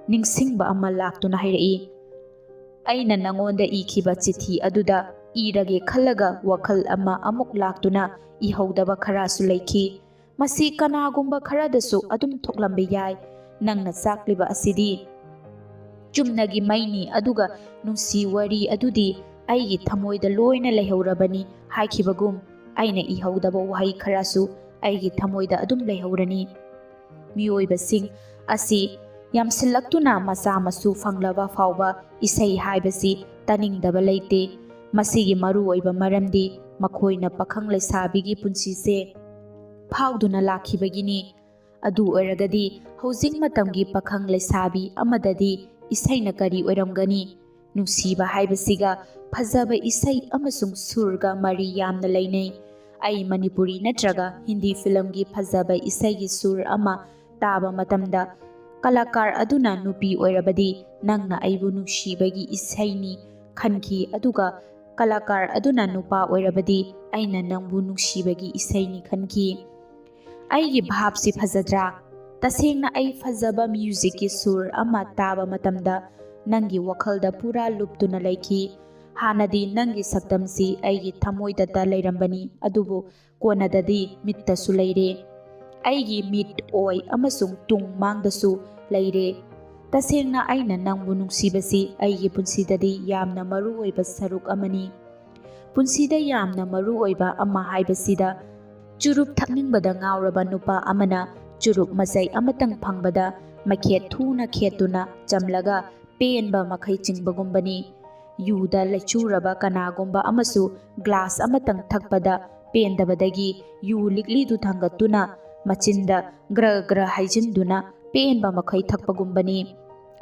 ꯅꯤꯡꯁꯤꯡꯕ ꯑꯃ ꯂꯥꯛꯇꯨꯅ ꯍꯥꯏꯔꯛꯏ, ꯑꯩꯅ ꯅꯉꯣꯟꯗ ꯏꯈꯤꯕ ꯆꯤꯊꯤ ꯑꯗꯨꯗ ꯏꯔꯒꯦ ꯈꯜꯂꯒ ꯋꯥꯈꯜ ꯑꯃ ꯑꯃꯨꯛ ꯂꯥꯛꯇꯨꯅ ꯏꯍꯧꯗꯕ ꯈꯔꯁꯨ ꯂꯩꯈꯤ꯫ ꯃꯁꯤ ꯀꯅꯥꯒꯨꯝꯕ ꯈꯔꯗꯁꯨ ꯑꯗꯨꯝ ꯊꯣꯛꯂꯝꯕ ꯌꯥꯏ꯫ ꯅꯪꯅ ꯆꯥꯛꯂꯤꯕ ꯑꯁꯤꯗꯤ ꯆꯨꯝꯅꯒꯤ ꯃꯩꯅꯤ ꯑꯗꯨꯒ ꯅꯨꯡꯁꯤ ꯋꯥꯔꯤ ꯑꯗꯨꯗꯤ ꯑꯩꯒꯤ ꯊꯃꯣꯏꯗ ꯂꯣꯏꯅ ꯂꯩꯍꯧꯔꯕꯅꯤ ꯍꯥꯏꯈꯤꯕꯒꯨꯝ ꯑꯩꯅ ꯏꯍꯧꯗꯕ ꯋꯥꯍꯩ ꯈꯔꯁꯨ ꯑꯩꯒꯤ ꯊꯃꯣꯏꯗ ꯑꯗꯨꯝ ꯂꯩꯍꯧꯔꯅꯤ꯫ ꯃꯤꯑꯣꯏꯕꯁꯤꯡ ꯑꯁꯤ ꯌꯥꯝꯁꯤꯜꯂꯛꯇꯨꯅ ꯃꯆꯥ ꯃꯁꯨ ꯐꯪꯂꯕ ꯐꯥꯎꯕ ꯏꯁꯩ ꯍꯥꯏꯕꯁꯤ ꯇꯥꯅꯤꯡꯗꯕ ꯂꯩꯇꯦ꯫ ꯃꯁꯤꯒꯤ ꯃꯔꯨꯑꯣꯏꯕ ꯃꯔꯝꯗꯤ ꯃꯈꯣꯏꯅ ꯄꯥꯈꯪ ꯂꯩꯁꯥꯕꯤꯒꯤ ꯄꯨꯟꯁꯤꯁꯦ ꯐꯥꯎꯗꯨꯅ ꯂꯥꯛꯈꯤꯕꯒꯤꯅꯤ꯫ ꯑꯗꯨ ꯑꯣꯏꯔꯒꯗꯤ ꯍꯧꯖꯤꯛ ꯃꯇꯝꯒꯤ ꯄꯥꯈꯪ ꯂꯩꯁꯥꯕꯤ ꯑꯃꯗꯗꯤ ꯏꯁꯩꯅ ꯀꯔꯤ ꯑꯣꯏꯔꯝꯒꯅꯤ? ꯅꯨꯡꯁꯤꯕ ꯍꯥꯏꯕꯁꯤꯒ ꯐꯖꯕ ꯏꯁꯩ ꯑꯃꯁꯨꯡ ꯁꯨꯔꯒ ꯃꯔꯤ ꯌꯥꯝꯅ ꯂꯩꯅꯩ꯫ ꯑꯩ ꯃꯅꯤꯄꯨꯔꯤ ꯅꯠꯇ꯭ꯔꯒ ꯍꯤꯟꯗꯤ ꯐꯤꯂꯝꯒꯤ ꯐꯖꯕ ꯏꯁꯩꯒꯤ ꯁꯨꯔ ꯑꯃ ꯇꯥꯕ ꯃꯇꯝꯗ ꯀꯂꯥꯀꯥꯔ ꯑꯗꯨꯅ ꯅꯨꯄꯤ ꯑꯣꯏꯔꯕꯗꯤ ꯅꯪꯅ ꯑꯩꯕꯨ ꯅꯨꯡꯁꯤꯕꯒꯤ ꯏꯁꯩꯅꯤ ꯈꯟꯈꯤ ꯑꯗꯨꯒ ꯀꯂꯥꯀꯥꯔ ꯑꯗꯨꯅ ꯅꯨꯄꯥ ꯑꯣꯏꯔꯕꯗꯤ ꯑꯩꯅ ꯅꯪꯕꯨ ꯅꯨꯡꯁꯤꯕꯒꯤ ꯏꯁꯩꯅꯤ ꯈꯟꯈꯤ꯫ ꯑꯩꯒꯤ ꯚꯥꯞꯁꯤ ꯐꯖꯗ꯭ꯔꯥ? ꯇꯁꯦꯡꯅ ꯑꯩ ꯐꯖꯕ ꯃ꯭ꯌꯨꯖꯤꯛꯀꯤ ꯁꯨꯔ ꯑꯃ ꯇꯥꯕ ꯃꯇꯝꯗ ꯅꯪꯒꯤ ꯋꯥꯈꯜꯗ ꯄꯨꯔꯥ ꯂꯨꯞꯇꯨꯅ ꯂꯩꯈꯤ꯫ ꯍꯥꯟꯅꯗꯤ ꯅꯪꯒꯤ ꯁꯛꯇꯝꯁꯤ ꯑꯩꯒꯤ ꯊꯃꯣꯏꯗꯇ ꯂꯩꯔꯝꯕꯅꯤ ꯑꯗꯨꯕꯨ ꯀꯣꯟꯅꯗꯗꯤ ꯃꯤꯠꯇꯁꯨ ꯂꯩꯔꯦ꯫ ꯑꯩꯒꯤ ꯃꯤꯠ ꯑꯣꯏ ꯑꯃꯁꯨꯡ ꯇꯨꯡ ꯃꯥꯡꯗꯁꯨ ꯂꯩꯔꯦ꯫ ꯇꯁꯦꯡꯅ ꯑꯩꯅ ꯅꯪꯕꯨ ꯅꯨꯡꯁꯤꯕꯁꯤ ꯑꯩꯒꯤ ꯄꯨꯟꯁꯤꯗꯗꯤ ꯌꯥꯝꯅ ꯃꯔꯨꯑꯣꯏꯕ ꯁꯔꯨꯛ ꯑꯃꯅꯤ꯫ ꯄꯨꯟꯁꯤꯗ ꯌꯥꯝꯅ ꯃꯔꯨꯑꯣꯏꯕ ꯑꯃ ꯍꯥꯏꯕꯁꯤꯗ ꯆꯨꯔꯨꯞ ꯊꯛꯅꯤꯡꯕꯗ ꯉꯥꯎꯔꯕ ꯅꯨꯄꯥ ꯑꯃꯅ ꯆꯨꯔꯨꯞ ꯃꯆꯩ ꯑꯃꯇꯪ ꯐꯪꯕꯗ ꯃꯩꯈꯦꯠ ꯊꯨꯅ ꯈꯦꯠꯇꯨꯅ ꯆꯝꯂꯒ ꯄꯦꯟꯕ ꯃꯈꯩ ꯆꯤꯡꯕꯒꯨꯝꯕꯅꯤ꯫ ꯌꯨꯗ ꯂꯩꯆꯨꯔꯕ ꯀꯅꯥꯒꯨꯝꯕ ꯑꯃꯁꯨ ꯒ꯭ꯂꯥꯁ ꯑꯃꯇꯪ ꯊꯛꯄꯗ ꯄꯦꯟꯗꯕꯗꯒꯤ ꯌꯨ ꯂꯤꯛꯂꯤꯗꯨ ꯊꯥꯡꯒꯠꯇꯨꯅ ꯃꯆꯤꯟꯗ ꯒ꯭ꯔ ꯒ꯭ꯔ ꯍꯩꯖꯤꯟꯗꯨꯅ ꯄꯦꯟꯕ ꯃꯈꯩ ꯊꯛꯄꯒꯨꯝꯕꯅꯤ꯫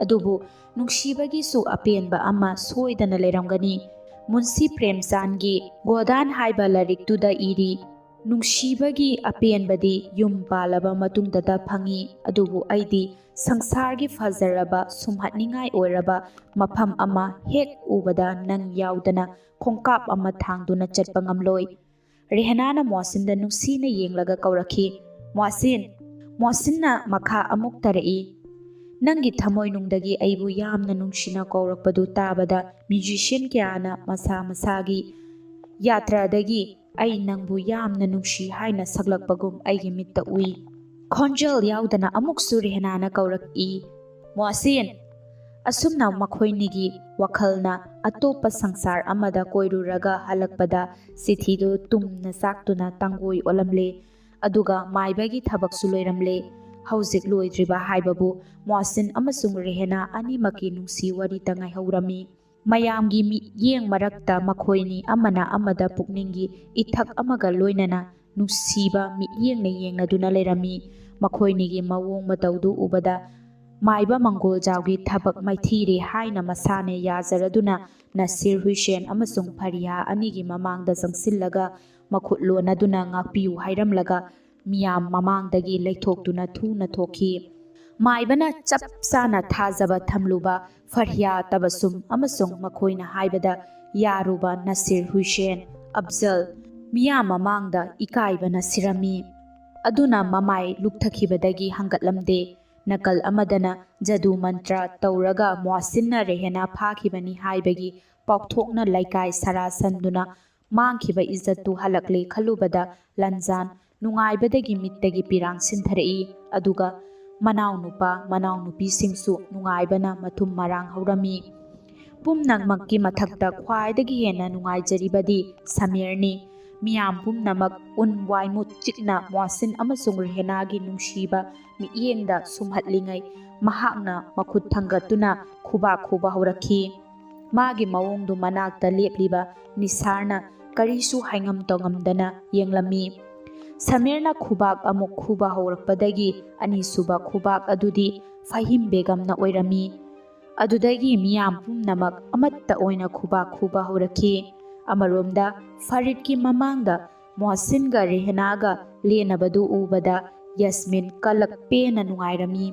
ꯑꯗꯨꯕꯨ ꯅꯨꯡꯁꯤꯕꯒꯤꯁꯨ ꯑꯄꯦꯟꯕ ꯑꯃ ꯁꯣꯏꯗꯅ ꯂꯩꯔꯝꯒꯅꯤ꯫ ꯃꯨꯟꯁꯤ ꯄ꯭ꯔꯦꯝꯆꯥꯟꯗꯒꯤ ꯒꯣꯗꯥꯟ ꯍꯥꯏꯕ ꯂꯥꯏꯔꯤꯛꯇꯨꯗ ꯏꯔꯤ, ꯅꯨꯡꯁꯤꯕꯒꯤ ꯑꯄꯦꯟꯕꯗꯤ ꯌꯨꯝ ꯄꯥꯜꯂꯕ ꯃꯇꯨꯡꯗꯇ ꯐꯪꯏ ꯑꯗꯨꯕꯨ ꯑꯩꯗꯤ ꯁꯪꯁꯥꯔꯒꯤ ꯐꯖꯔꯕ ꯁꯨꯝꯍꯠꯅꯤꯡꯉꯥꯏ ꯑꯣꯏꯔꯕ ꯃꯐꯝ ꯑꯃ ꯍꯦꯛ ꯎꯕꯗ ꯅꯪ ꯌꯥꯎꯗꯅ ꯈꯣꯡꯀꯥꯞ ꯑꯃ ꯊꯥꯡꯗꯨꯅ ꯆꯠꯄ ꯉꯝꯂꯣꯏ꯫ ꯔꯦꯍꯅꯥꯅ ꯃꯣꯍꯁꯤꯟꯗ ꯅꯨꯡꯁꯤꯅ ꯌꯦꯡꯂꯒ ꯀꯧꯔꯛꯈꯤ, ꯃꯣꯍꯁꯤꯟ꯫ ꯃꯣꯍꯁꯤꯟꯅ ꯃꯈꯥ ꯑꯃꯨꯛ ꯇꯥꯔꯛꯏ, ꯅꯪꯒꯤ ꯊꯃꯣꯏꯅꯨꯡꯗꯒꯤ ꯑꯩꯕꯨ ꯌꯥꯝꯅ ꯅꯨꯡꯁꯤꯅ ꯀꯧꯔꯛꯄꯗꯨ ꯇꯥꯕꯗ ꯃ꯭ꯌꯨꯖꯤꯁꯤꯌꯟ ꯀꯌꯥꯅ ꯃꯁꯥ ꯃꯁꯥꯒꯤ ꯌꯥꯇ꯭ꯔꯥꯗꯒꯤ ꯑꯩ ꯅꯪꯕꯨ ꯌꯥꯝꯅ ꯅꯨꯡꯁꯤ ꯍꯥꯏꯅ ꯁꯛꯂꯛꯄꯒꯨꯝ ꯑꯩꯒꯤ ꯃꯤꯠꯇ ꯎꯏ꯫ ꯈꯣꯟꯖꯦꯜ ꯌꯥꯎꯗꯅ ꯑꯃꯨꯛꯁꯨ ꯔꯦꯍꯅꯥꯅ ꯀꯧꯔꯛꯏ, ꯃꯣꯍꯁꯤꯟ꯫ ꯑꯁꯨꯝꯅ ꯃꯈꯣꯏꯅꯤꯒꯤ ꯋꯥꯈꯜꯅ ꯑꯇꯣꯞꯄ ꯁꯪꯁꯥꯔ ꯑꯃꯗ ꯀꯣꯏꯔꯨꯔꯒ ꯍꯜꯂꯛꯄꯗ ꯆꯤꯊꯤꯗꯨ ꯇꯨꯝꯅ ꯆꯥꯛꯇꯨꯅ ꯇꯥꯡꯒꯣꯏ ꯑꯣꯜꯂꯝꯂꯦ ꯑꯗꯨꯒ ꯃꯥꯏꯕꯒꯤ ꯊꯕꯛꯁꯨ ꯂꯣꯏꯔꯝꯂꯦ꯫ ꯍꯧꯖꯤꯛ ꯂꯣꯏꯗ꯭ꯔꯤꯕ ꯍꯥꯏꯕꯕꯨ ꯃꯣꯍꯁꯤꯟ ꯑꯃꯁꯨꯡ ꯔꯦꯍꯅꯥ ꯑꯅꯤꯃꯛꯀꯤ ꯅꯨꯡꯁꯤ ꯋꯥꯔꯤꯇ ꯉꯥꯏꯍꯧꯔꯝꯃꯤ꯫ ꯃꯌꯥꯝꯒꯤ ꯃꯤꯠꯌꯦꯡ ꯃꯔꯛꯇ ꯃꯈꯣꯏꯅꯤ ꯑꯃꯅ ꯑꯃꯗ ꯄꯨꯛꯅꯤꯡꯒꯤ ꯏꯊꯛ ꯑꯃꯒ ꯂꯣꯏꯅꯅ ꯅꯨꯡꯁꯤꯕ ꯃꯤꯠꯌꯦꯡꯅ ꯌꯦꯡꯅꯗꯨꯅ ꯂꯩꯔꯝꯃꯤ꯫ ꯃꯈꯣꯏꯅꯤꯒꯤ ꯃꯑꯣꯡ ꯃꯇꯧꯗꯨ ꯎꯕꯗ ꯃꯥꯏꯕ ꯃꯪꯒꯣꯜꯖꯥꯎꯒꯤ ꯊꯕꯛ ꯃꯥꯏꯊꯤꯔꯦ ꯍꯥꯏꯅ ꯃꯁꯥꯅ ꯌꯥꯖꯔꯗꯨꯅ ꯅꯁꯤꯔ ꯍꯨꯏꯁꯦꯟ ꯑꯃꯁꯨꯡ ꯐꯔꯤꯍꯥ ꯑꯅꯤꯒꯤ ꯃꯃꯥꯡꯗ ꯆꯪꯁꯤꯜꯂꯒ ꯃꯈꯨꯠ ꯂꯣꯟꯅꯗꯨꯅ ꯉꯥꯛꯄꯤꯌꯨ ꯍꯥꯏꯔꯝꯂꯒ ꯃꯤꯌꯥꯝ ꯃꯃꯥꯡꯗꯒꯤ ꯂꯩꯊꯣꯛꯇꯨꯅ ꯊꯨꯅ ꯊꯣꯛꯈꯤ꯫ ꯃꯥꯏꯕꯅ ꯆꯞ ꯆꯥꯅ ꯊꯥꯖꯕ ꯊꯝꯂꯨꯕ ꯐꯔꯤꯍꯥ ꯇꯕꯁꯨꯝ ꯑꯃꯁꯨꯡ ꯃꯈꯣꯏꯅ ꯍꯥꯏꯕꯗ ꯌꯥꯔꯨꯕ ꯅꯁꯤꯔ ꯍꯨꯏꯁꯦꯟ ꯑꯐꯖꯜ ꯃꯤꯌꯥꯝ ꯃꯃꯥꯡꯗ ꯏꯀꯥꯏꯕꯅ ꯁꯤꯔꯝꯃꯤ꯫ ꯑꯗꯨꯅ ꯃꯃꯥꯏ ꯂꯨꯛꯊꯈꯤꯕꯗꯒꯤ ꯍꯪꯒꯠꯂꯝꯗꯦ꯫ ꯅꯥꯀꯜ ꯑꯃꯗꯅ ꯖꯗꯨ ꯃꯟꯇ꯭ꯔ ꯇꯧꯔꯒ ꯃꯣꯍꯁꯤꯟꯅ ꯔꯦꯍꯅꯥ ꯐꯥꯈꯤꯕꯅꯤ ꯍꯥꯏꯕꯒꯤ ꯄꯥꯎꯊꯣꯛꯅ ꯂꯩꯀꯥꯏ ꯁꯥꯔꯥꯁꯟꯗꯨꯅ ꯃꯥꯡꯈꯤꯕ ꯏꯖꯠꯇꯨ ꯍꯜꯂꯛꯂꯦ ꯈꯜꯂꯨꯕꯗ ꯂꯟꯖꯥꯟ ꯅꯨꯡꯉꯥꯏꯕꯗꯒꯤ ꯃꯤꯠꯇꯒꯤ ꯄꯤꯔꯥꯡ ꯁꯤꯟꯊꯔꯛꯏ ꯑꯗꯨꯒ ꯃꯅꯥꯎꯅꯨꯄꯥ ꯃꯅꯥꯎꯅꯨꯄꯤꯁꯤꯡꯁꯨ ꯅꯨꯡꯉꯥꯏꯕꯅ ꯃꯊꯨꯝ ꯃꯔꯥꯡ ꯍꯧꯔꯝꯃꯤ꯫ ꯄꯨꯝꯅꯃꯛꯀꯤ ꯃꯊꯛꯇ ꯈ꯭ꯋꯥꯏꯗꯒꯤ ꯍꯦꯟꯅ ꯅꯨꯡꯉꯥꯏꯖꯔꯤꯕꯗꯤ ꯁꯃꯤꯔꯅꯤ꯫ ꯃꯤꯌꯥꯝ ꯄꯨꯝꯅꯃꯛ ꯎꯟ ꯋꯥꯏꯃꯨꯠ ꯆꯤꯛꯅ ꯃꯣꯍꯁꯤꯟ ꯑꯃꯁꯨꯡ ꯔꯦꯍꯅꯥꯒꯤ ꯅꯨꯡꯁꯤꯕ ꯃꯤꯠꯌꯦꯡꯗ ꯁꯨꯝꯍꯠꯂꯤꯉꯩ ꯃꯍꯥꯛꯅ ꯃꯈꯨꯠ ꯊꯥꯡꯒꯠꯇꯨꯅ ꯈꯨꯕꯥꯛ ꯈꯨꯕ ꯍꯧꯔꯛꯈꯤ꯫ ꯃꯥꯒꯤ ꯃꯑꯣꯡꯗꯨ ꯃꯅꯥꯛꯇ ꯂꯦꯞꯂꯤꯕ ꯅꯤꯁꯥꯔꯅ ꯀꯔꯤꯁꯨ ꯍꯥꯏꯉꯝ ꯇꯧꯉꯝꯗꯅ ꯌꯦꯡꯂꯝꯃꯤ꯫ ꯁꯃꯤꯔꯅ ꯈꯨꯕꯥꯛ ꯑꯃꯨꯛ ꯈꯨꯕ ꯍꯧꯔꯛꯄꯗꯒꯤ ꯑꯅꯤꯁꯨꯕ ꯈꯨꯕꯥꯛ ꯑꯗꯨꯗꯤ ꯐꯍꯤꯝ ꯕꯦꯒꯝꯅ ꯑꯣꯏꯔꯝꯃꯤ꯫ ꯑꯗꯨꯗꯒꯤ ꯃꯤꯌꯥꯝ ꯄꯨꯝꯅꯃꯛ ꯑꯃꯠꯇ ꯑꯣꯏꯅ ꯈꯨꯕꯥꯛ ꯈꯨꯕ ꯍꯧꯔꯛꯈꯤ꯫ ꯑꯃꯔꯣꯝꯗ ꯐꯔꯤꯗꯀꯤ ꯃꯃꯥꯡꯗ ꯃꯣꯍꯁꯤꯟꯒ ꯔꯦꯍꯅꯥꯒ ꯂꯦꯟꯅꯕꯗꯨ ꯎꯕꯗ ꯌꯥꯁꯃꯤꯟ ꯀꯂꯛ ꯄꯦꯟꯅ ꯅꯨꯡꯉꯥꯏꯔꯝꯃꯤ꯫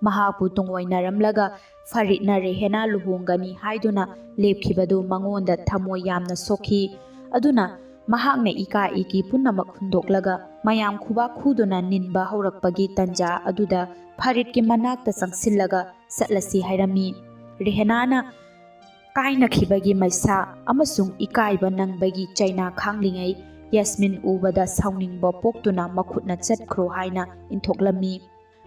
ꯃꯍꯥꯛꯄꯨ ꯇꯨꯡꯑꯣꯏꯅꯔꯝꯂꯒ ꯐꯔꯤꯗꯅ ꯔꯦꯍꯅꯥ ꯂꯨꯍꯣꯡꯒꯅꯤ ꯍꯥꯏꯗꯨꯅ ꯂꯦꯞꯈꯤꯕꯗꯨ ꯃꯉꯣꯟꯗ ꯊꯃꯣꯏ ꯌꯥꯝꯅ ꯁꯣꯛꯈꯤ꯫ ꯑꯗꯨꯅ ꯃꯍꯥꯛꯅ ꯏꯀꯥ ꯏꯀꯤ ꯄꯨꯝꯅꯃꯛ ꯍꯨꯟꯗꯣꯛꯂꯒ ꯃꯌꯥꯝ ꯈꯨꯕꯥꯛ ꯈꯨꯗꯨꯅ ꯅꯤꯟꯕ ꯍꯧꯔꯛꯄꯒꯤ ꯇꯟꯖꯥ ꯑꯗꯨꯗ ꯐꯔꯤꯗꯀꯤ ꯃꯅꯥꯛꯇ ꯆꯪꯁꯤꯜꯂꯒ ꯆꯠꯂꯁꯤ ꯍꯥꯏꯔꯝꯃꯤ꯫ ꯔꯦꯍꯅꯥꯅ ꯀꯥꯏꯅꯈꯤꯕꯒꯤ ꯃꯩꯁꯥ ꯑꯃꯁꯨꯡ ꯏꯀꯥꯏꯕ ꯅꯪꯕꯒꯤ ꯆꯩꯅꯥ ꯈꯥꯡꯂꯤꯉꯩ ꯌꯥꯁꯃꯤꯟ ꯎꯕꯗ ꯁꯥꯎꯅꯤꯡꯕ ꯄꯣꯛꯇꯨꯅ ꯃꯈꯨꯠꯅ ꯆꯠꯈ꯭ꯔꯣ ꯍꯥꯏꯅ ꯏꯟꯊꯣꯛꯂꯝꯃꯤ꯫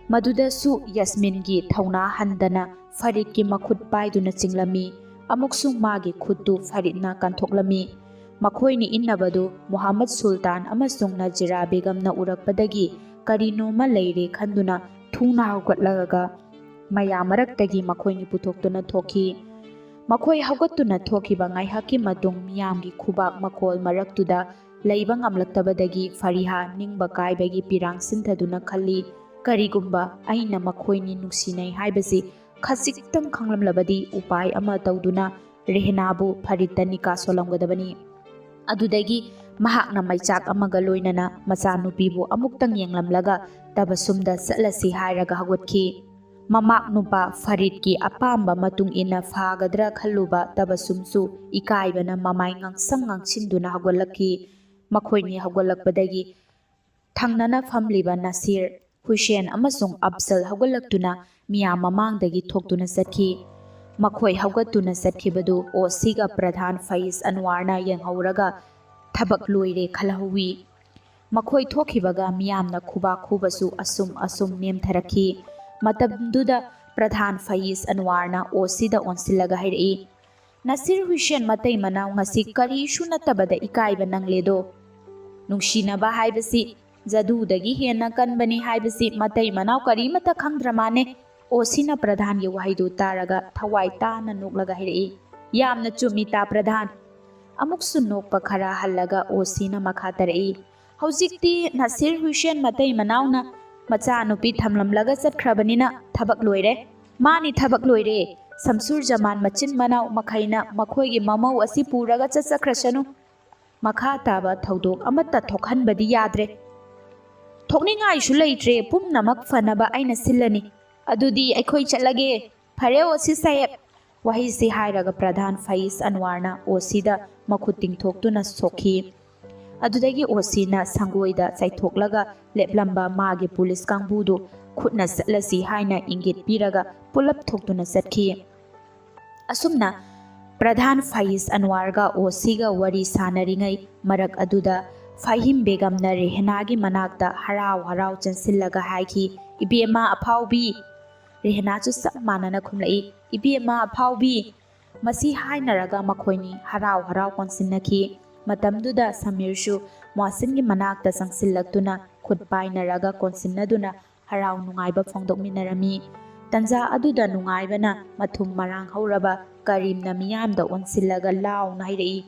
ꯃꯗꯨꯗꯁꯨ ꯌꯥꯁꯃꯤꯟꯒꯤ ꯊꯧꯅꯥ ꯍꯟꯗꯅ ꯐꯔꯤꯗꯀꯤ ꯃꯈꯨꯠ ꯄꯥꯏꯗꯨꯅ ꯆꯤꯡꯂꯝꯃꯤ ꯑꯃꯨꯛꯁꯨ ꯃꯥꯒꯤ ꯈꯨꯠꯇꯨ ꯐꯔꯤꯗꯅ ꯀꯟꯊꯣꯛꯂꯝꯃꯤ꯫ ꯃꯈꯣꯏꯅ ꯏꯟꯅꯕꯗꯨ ꯃꯨꯍꯝꯃꯗ ꯁꯨꯜꯇꯥꯟ ꯑꯃꯁꯨꯡ ꯅꯖꯤꯔꯥ ꯕꯦꯒꯝꯅ ꯎꯔꯛꯄꯗꯒꯤ ꯀꯔꯤꯅꯣꯃ ꯂꯩꯔꯦ ꯈꯟꯗꯨꯅ ꯊꯨꯅ ꯍꯧꯒꯠꯂꯒ ꯃꯌꯥꯝ ꯃꯔꯛꯇꯒꯤ ꯃꯈꯣꯏꯅꯤ ꯄꯨꯊꯣꯛꯇꯨꯅ ꯊꯣꯛꯈꯤ꯫ ꯃꯈꯣꯏ ꯍꯧꯒꯠꯇꯨꯅ ꯊꯣꯛꯈꯤꯕ ꯉꯥꯏꯍꯥꯛꯀꯤ ꯃꯇꯨꯡ ꯃꯤꯌꯥꯝꯒꯤ ꯈꯨꯕꯥꯛ ꯃꯈꯣꯜ ꯃꯔꯛꯇꯨꯗ ꯂꯩꯕ ꯉꯝꯂꯛꯇꯕꯗꯒꯤ ꯐꯔꯤꯍꯥ ꯅꯤꯡꯕ ꯀꯥꯏꯕꯒꯤ ꯄꯤꯔꯥꯡ ꯁꯤꯟꯊꯗꯨꯅ ꯈꯜꯂꯤ, ꯀꯔꯤꯒꯨꯝꯕ ꯑꯩꯅ ꯃꯈꯣꯏꯅꯤ ꯅꯨꯡꯁꯤꯅꯩ ꯍꯥꯏꯕꯁꯤ ꯈꯖꯤꯛꯇꯪ ꯈꯪꯂꯝꯂꯕꯗꯤ ꯎꯄꯥꯏ ꯑꯃ ꯇꯧꯗꯨꯅ ꯔꯦꯍꯅꯥꯕꯨ ꯐꯔꯤꯗꯇ ꯅꯤꯀꯥ ꯁꯣꯜꯂꯝꯒꯗꯕꯅꯤ꯫ ꯑꯗꯨꯗꯒꯤ ꯃꯍꯥꯛꯅ ꯃꯩꯆꯥꯛ ꯑꯃꯒ ꯂꯣꯏꯅꯅ ꯃꯆꯥꯅꯨꯄꯤꯕꯨ ꯑꯃꯨꯛꯇꯪ ꯌꯦꯡꯂꯝꯂꯒ ꯇꯕꯁꯨꯝꯗ ꯆꯠꯂꯁꯤ ꯍꯥꯏꯔꯒ ꯍꯧꯒꯠꯈꯤ꯫ ꯃꯃꯥꯛ ꯅꯨꯄꯥ ꯐꯔꯤꯗꯀꯤ ꯑꯄꯥꯝꯕ ꯃꯇꯨꯡ ꯏꯟꯅ ꯐꯥꯒꯗ꯭ꯔꯥ ꯈꯜꯂꯨꯕ ꯇꯕꯁꯨꯝꯁꯨ ꯏꯀꯥꯏꯕꯅ ꯃꯃꯥꯏ ꯉꯥꯡꯁꯪ ꯉꯥꯡꯁꯤꯟꯗꯨꯅ ꯍꯧꯒꯠꯂꯛꯈꯤ꯫ ꯃꯈꯣꯏꯅꯤ ꯍꯧꯒꯠꯂꯛꯄꯗꯒꯤ ꯊꯪꯅꯅ ꯐꯝꯂꯤꯕ ꯅꯁꯤꯔ, ꯍꯨꯁꯦꯟ ꯑꯃꯁꯨꯡ ꯑꯐꯖꯜ ꯍꯧꯒꯠꯂꯛꯇꯨꯅ ꯃꯤꯌꯥꯝ ꯃꯃꯥꯡꯗꯒꯤ ꯊꯣꯛꯇꯨꯅ ꯆꯠꯈꯤ꯫ ꯃꯈꯣꯏ ꯍꯧꯒꯠꯇꯨꯅ ꯆꯠꯈꯤꯕꯗꯨ ꯑꯣꯁꯤꯒ ꯄ꯭ꯔꯙꯥꯟ ꯐꯩꯖ ꯑꯟꯋꯥꯔꯅ ꯌꯦꯡꯍꯧꯔꯒ ꯊꯕꯛ ꯂꯣꯏꯔꯦ ꯈꯜꯍꯧꯋꯤ꯫ ꯃꯈꯣꯏ ꯊꯣꯛꯈꯤꯕꯒ ꯃꯤꯌꯥꯝꯅ ꯈꯨꯕꯥꯛ ꯈꯨꯕꯁꯨ ꯑꯁꯨꯝ ꯅꯦꯝꯊꯔꯛꯈꯤ꯫ ꯃꯇꯝꯗꯨꯗ ꯄ꯭ꯔꯙꯥꯟ ꯐꯩꯖ ꯑꯟꯋꯥꯔꯅ ꯑꯣꯁꯤꯗ ꯑꯣꯟꯁꯤꯜꯂꯒ ꯍꯥꯏꯔꯛꯏ, ꯅꯁꯤꯔ ꯍꯨꯁꯦꯟ ꯃꯇꯩ ꯃꯅꯥꯎ ꯉꯁꯤ ꯀꯔꯤꯁꯨ ꯅꯠꯇꯕꯗ ꯏꯀꯥꯏꯕ ꯅꯪꯂꯦꯗꯣ꯫ ꯅꯨꯡꯁꯤꯅꯕ ꯍꯥꯏꯕꯁꯤ ꯖꯗꯨꯗꯒꯤ ꯍꯦꯟꯅ ꯀꯟꯕꯅꯤ ꯍꯥꯏꯕꯁꯤ ꯃꯇꯩ ꯃꯅꯥꯎ ꯀꯔꯤꯃꯠꯇ ꯈꯪꯗ꯭ꯔ ꯃꯥꯅꯦ꯫ ꯑꯣꯁꯤꯅ ꯄ꯭ꯔꯙꯥꯟꯒꯤ ꯋꯥꯍꯩꯗꯨ ꯇꯥꯔꯒ ꯊꯋꯥꯏ ꯇꯥꯅ ꯅꯣꯛꯂꯒ ꯍꯥꯏꯔꯛꯏ, ꯌꯥꯝꯅ ꯆꯨꯝꯃꯤ ꯇꯥ ꯄ꯭ꯔꯙꯥꯟ꯫ ꯑꯃꯨꯛꯁꯨ ꯅꯣꯛꯄ ꯈꯔ ꯍꯜꯂꯒ ꯑꯣꯁꯤꯅ ꯃꯈꯥ ꯇꯥꯔꯛꯏ, ꯍꯧꯖꯤꯛꯇꯤ ꯅꯁꯤꯔ ꯍꯨꯁꯦꯟ ꯃꯇꯩ ꯃꯅꯥꯎꯅ ꯃꯆꯥꯅꯨꯄꯤ ꯊꯝꯂꯝꯂꯒ ꯆꯠꯈ꯭ꯔꯕꯅꯤꯅ ꯊꯕꯛ ꯂꯣꯏꯔꯦ꯫ ꯃꯥꯅꯤ ꯊꯕꯛ ꯂꯣꯏꯔꯦ꯫ ꯁꯝꯁꯨꯔ ꯖꯃꯥꯟ ꯃꯆꯤꯟ ꯃꯅꯥꯎ ꯃꯈꯩꯅ ꯃꯈꯣꯏꯒꯤ ꯃꯃꯧ ꯑꯁꯤ ꯄꯨꯔꯒ ꯆꯠꯆꯈ꯭ꯔꯁꯅꯨ꯫ ꯃꯈꯥ ꯇꯥꯕ ꯊꯧꯗꯣꯛ ꯑꯃꯠꯇ ꯊꯣꯛꯍꯟꯕꯗꯤ ꯌꯥꯗ꯭ꯔꯦ꯫ ꯊꯣꯛꯅꯤꯡꯉꯥꯏꯁꯨ ꯂꯩꯇ꯭ꯔꯦ, ꯄꯨꯝꯅꯃꯛ ꯐꯅꯕ ꯑꯩꯅ ꯁꯤꯜꯂꯅꯤ꯫ ꯑꯗꯨꯗꯤ ꯑꯩꯈꯣꯏ ꯆꯠꯂꯒꯦ꯫ ꯐꯔꯦ ꯑꯣꯁꯤ ꯁꯥꯍꯦꯕ꯫ ꯋꯥꯍꯩꯁꯤ ꯍꯥꯏꯔꯒ ꯄ꯭ꯔꯙꯥꯟ ꯐꯩꯖ ꯑꯟꯋꯥꯔꯅ ꯑꯣꯁꯤꯗ ꯃꯈꯨꯠ ꯇꯤꯡꯊꯣꯛꯇꯨꯅ ꯁꯣꯛꯈꯤ꯫ ꯑꯗꯨꯗꯒꯤ ꯑꯣꯁꯤꯅ ꯁꯪꯒꯣꯏꯗ ꯆꯥꯏꯊꯣꯛꯂꯒ ꯂꯦꯞꯂꯝꯕ ꯃꯥꯒꯤ ꯄꯨꯂꯤꯁ ꯀꯥꯡꯕꯨꯗꯨ ꯈꯨꯠꯅ ꯆꯠꯂꯁꯤ ꯍꯥꯏꯅ ꯏꯪꯒꯤꯠ ꯄꯤꯔꯒ ꯄꯨꯂꯞ ꯊꯣꯛꯇꯨꯅ ꯆꯠꯈꯤ꯫ ꯑꯁꯨꯝꯅ ꯄ꯭ꯔꯙꯥꯟ ꯐꯩꯖ ꯑꯟꯋꯥꯔꯒ ꯑꯣꯁꯤꯒ ꯋꯥꯔꯤ ꯁꯥꯅꯔꯤꯉꯩ ꯃꯔꯛ ꯑꯗꯨꯗ ꯐꯥꯍꯤꯝ ꯕꯦꯒꯝꯅ ꯔꯦꯍꯅꯥꯒꯤ ꯃꯅꯥꯛꯇ ꯍꯔꯥꯎ ꯍꯔꯥꯎ ꯆꯪꯁꯤꯜꯂꯒ ꯍꯥꯏꯈꯤ, ꯏꯕꯦꯝꯃ ꯑꯐꯥꯎꯕꯤ꯫ ꯔꯦꯍꯅꯥꯁꯨ ꯆꯞ ꯃꯥꯟꯅꯅ ꯈꯨꯝꯂꯛꯏ, ꯏꯕꯦꯝꯃ ꯑꯐꯥꯎꯕꯤ꯫ ꯃꯁꯤ ꯍꯥꯏꯅꯔꯒ ꯃꯈꯣꯏꯅꯤ ꯍꯔꯥꯎ ꯍꯔꯥꯎ ꯀꯣꯟꯁꯤꯟꯅꯈꯤ꯫ ꯃꯇꯝꯗꯨꯗ ꯁꯃꯤꯔꯁꯨ ꯃꯣꯍꯁꯤꯟꯒꯤ ꯃꯅꯥꯛꯇ ꯆꯪꯁꯤꯜꯂꯛꯇꯨꯅ ꯈꯨꯠ ꯄꯥꯏꯅꯔꯒ ꯀꯣꯟꯁꯤꯟꯅꯗꯨꯅ ꯍꯔꯥꯎ ꯅꯨꯡꯉꯥꯏꯕ ꯐꯣꯡꯗꯣꯛꯃꯤꯟꯅꯔꯝꯃꯤ꯫ ꯇꯟꯖꯥ ꯑꯗꯨꯗ ꯅꯨꯡꯉꯥꯏꯕꯅ ꯃꯊꯨꯝ ꯃꯔꯥꯡ ꯍꯧꯔꯕ ꯀꯔꯤꯝꯅ ꯃꯤꯌꯥꯝꯗ ꯑꯣꯟꯁꯤꯜꯂꯒ ꯂꯥꯎꯅ ꯍꯥꯏꯔꯛꯏ,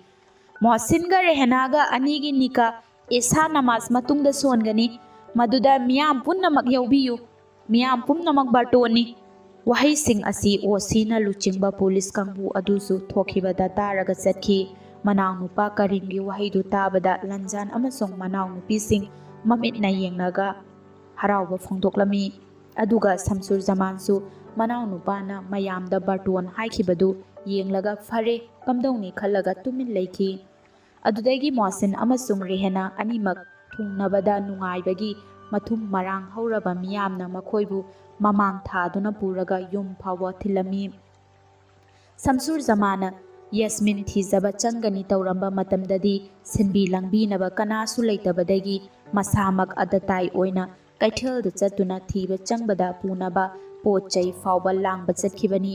ꯃꯣꯍꯁꯤꯟꯒ ꯔꯦꯍꯅꯥꯒ ꯑꯅꯤꯒꯤ ꯅꯤꯀꯥ ꯏꯁꯥ ꯅꯃꯥꯖ ꯃꯇꯨꯡꯗ ꯁꯣꯟꯒꯅꯤ꯫ ꯃꯗꯨꯗ ꯃꯤꯌꯥꯝ ꯄꯨꯝꯅꯃꯛ ꯌꯥꯎꯕꯤꯌꯨ꯫ ꯃꯤꯌꯥꯝ ꯄꯨꯝꯅꯃꯛ ꯕꯥꯔꯇꯣꯟꯅꯤ꯫ ꯋꯥꯍꯩꯁꯤꯡ ꯑꯁꯤ ꯑꯣꯁꯤꯅ ꯂꯨꯆꯤꯡꯕ ꯄꯨꯂꯤꯁ ꯀꯥꯡꯕꯨ ꯑꯗꯨꯁꯨ ꯊꯣꯛꯈꯤꯕꯗ ꯇꯥꯔꯒ ꯆꯠꯈꯤ꯫ ꯃꯅꯥꯎꯅꯨꯄꯥ ꯀꯔꯤꯝꯒꯤ ꯋꯥꯍꯩꯗꯨ ꯇꯥꯕꯗ ꯂꯟꯖꯥꯟ ꯑꯃꯁꯨꯡ ꯃꯅꯥꯎꯅꯨꯄꯤꯁꯤꯡ ꯃꯃꯤꯠꯅ ꯌꯦꯡꯂꯒ ꯍꯔꯥꯎꯕ ꯐꯣꯡꯗꯣꯛꯂꯝꯃꯤ꯫ ꯑꯗꯨꯒ ꯁꯝꯁꯨꯔ ꯖꯃꯥꯟꯁꯨ ꯃꯅꯥꯎꯅꯨꯄꯥꯅ ꯃꯌꯥꯝꯗ ꯕꯥꯔꯇꯣꯟ ꯍꯥꯏꯈꯤꯕꯗꯨ ꯌꯦꯡꯂꯒ ꯐꯔꯦ ꯀꯝꯗꯧꯅꯤ ꯈꯜꯂꯒ ꯇꯨꯃꯤꯟ ꯂꯩꯈꯤ꯫ ꯑꯗꯨꯗꯒꯤ ꯃꯣꯍꯁꯤꯟ ꯑꯃꯁꯨꯡ ꯔꯦꯍꯅꯥ ꯑꯅꯤꯃꯛ ꯊꯨꯡꯅꯕꯗ ꯅꯨꯡꯉꯥꯏꯕꯒꯤ ꯃꯊꯨꯝ ꯃꯔꯥꯡ ꯍꯧꯔꯕ ꯃꯤꯌꯥꯝꯅ ꯃꯈꯣꯏꯕꯨ ꯃꯃꯥꯡ ꯊꯥꯗꯨꯅ ꯄꯨꯔꯒ ꯌꯨꯝ ꯐꯥꯎꯕ ꯊꯤꯜꯂꯝꯃꯤ꯫ ꯁꯝꯁꯨꯔ ꯖꯃꯥꯟꯅ ꯌꯥꯁꯃꯤꯟ ꯊꯤꯖꯕ ꯆꯪꯒꯅꯤ ꯇꯧꯔꯝꯕ ꯃꯇꯝꯗꯗꯤ ꯁꯤꯟꯕꯤ ꯂꯥꯡꯕꯤꯅꯕ ꯀꯅꯥꯁꯨ ꯂꯩꯇꯕꯗꯒꯤ ꯃꯁꯥꯃꯛ ꯑꯇꯇꯥꯏ ꯑꯣꯏꯅ ꯀꯩꯊꯦꯜꯗ ꯆꯠꯇꯨꯅ ꯊꯤꯕ ꯆꯪꯕꯗ ꯄꯨꯅꯕ ꯄꯣꯠ ꯆꯩ ꯐꯥꯎꯕ ꯂꯥꯡꯕ ꯆꯠꯈꯤꯕꯅꯤ꯫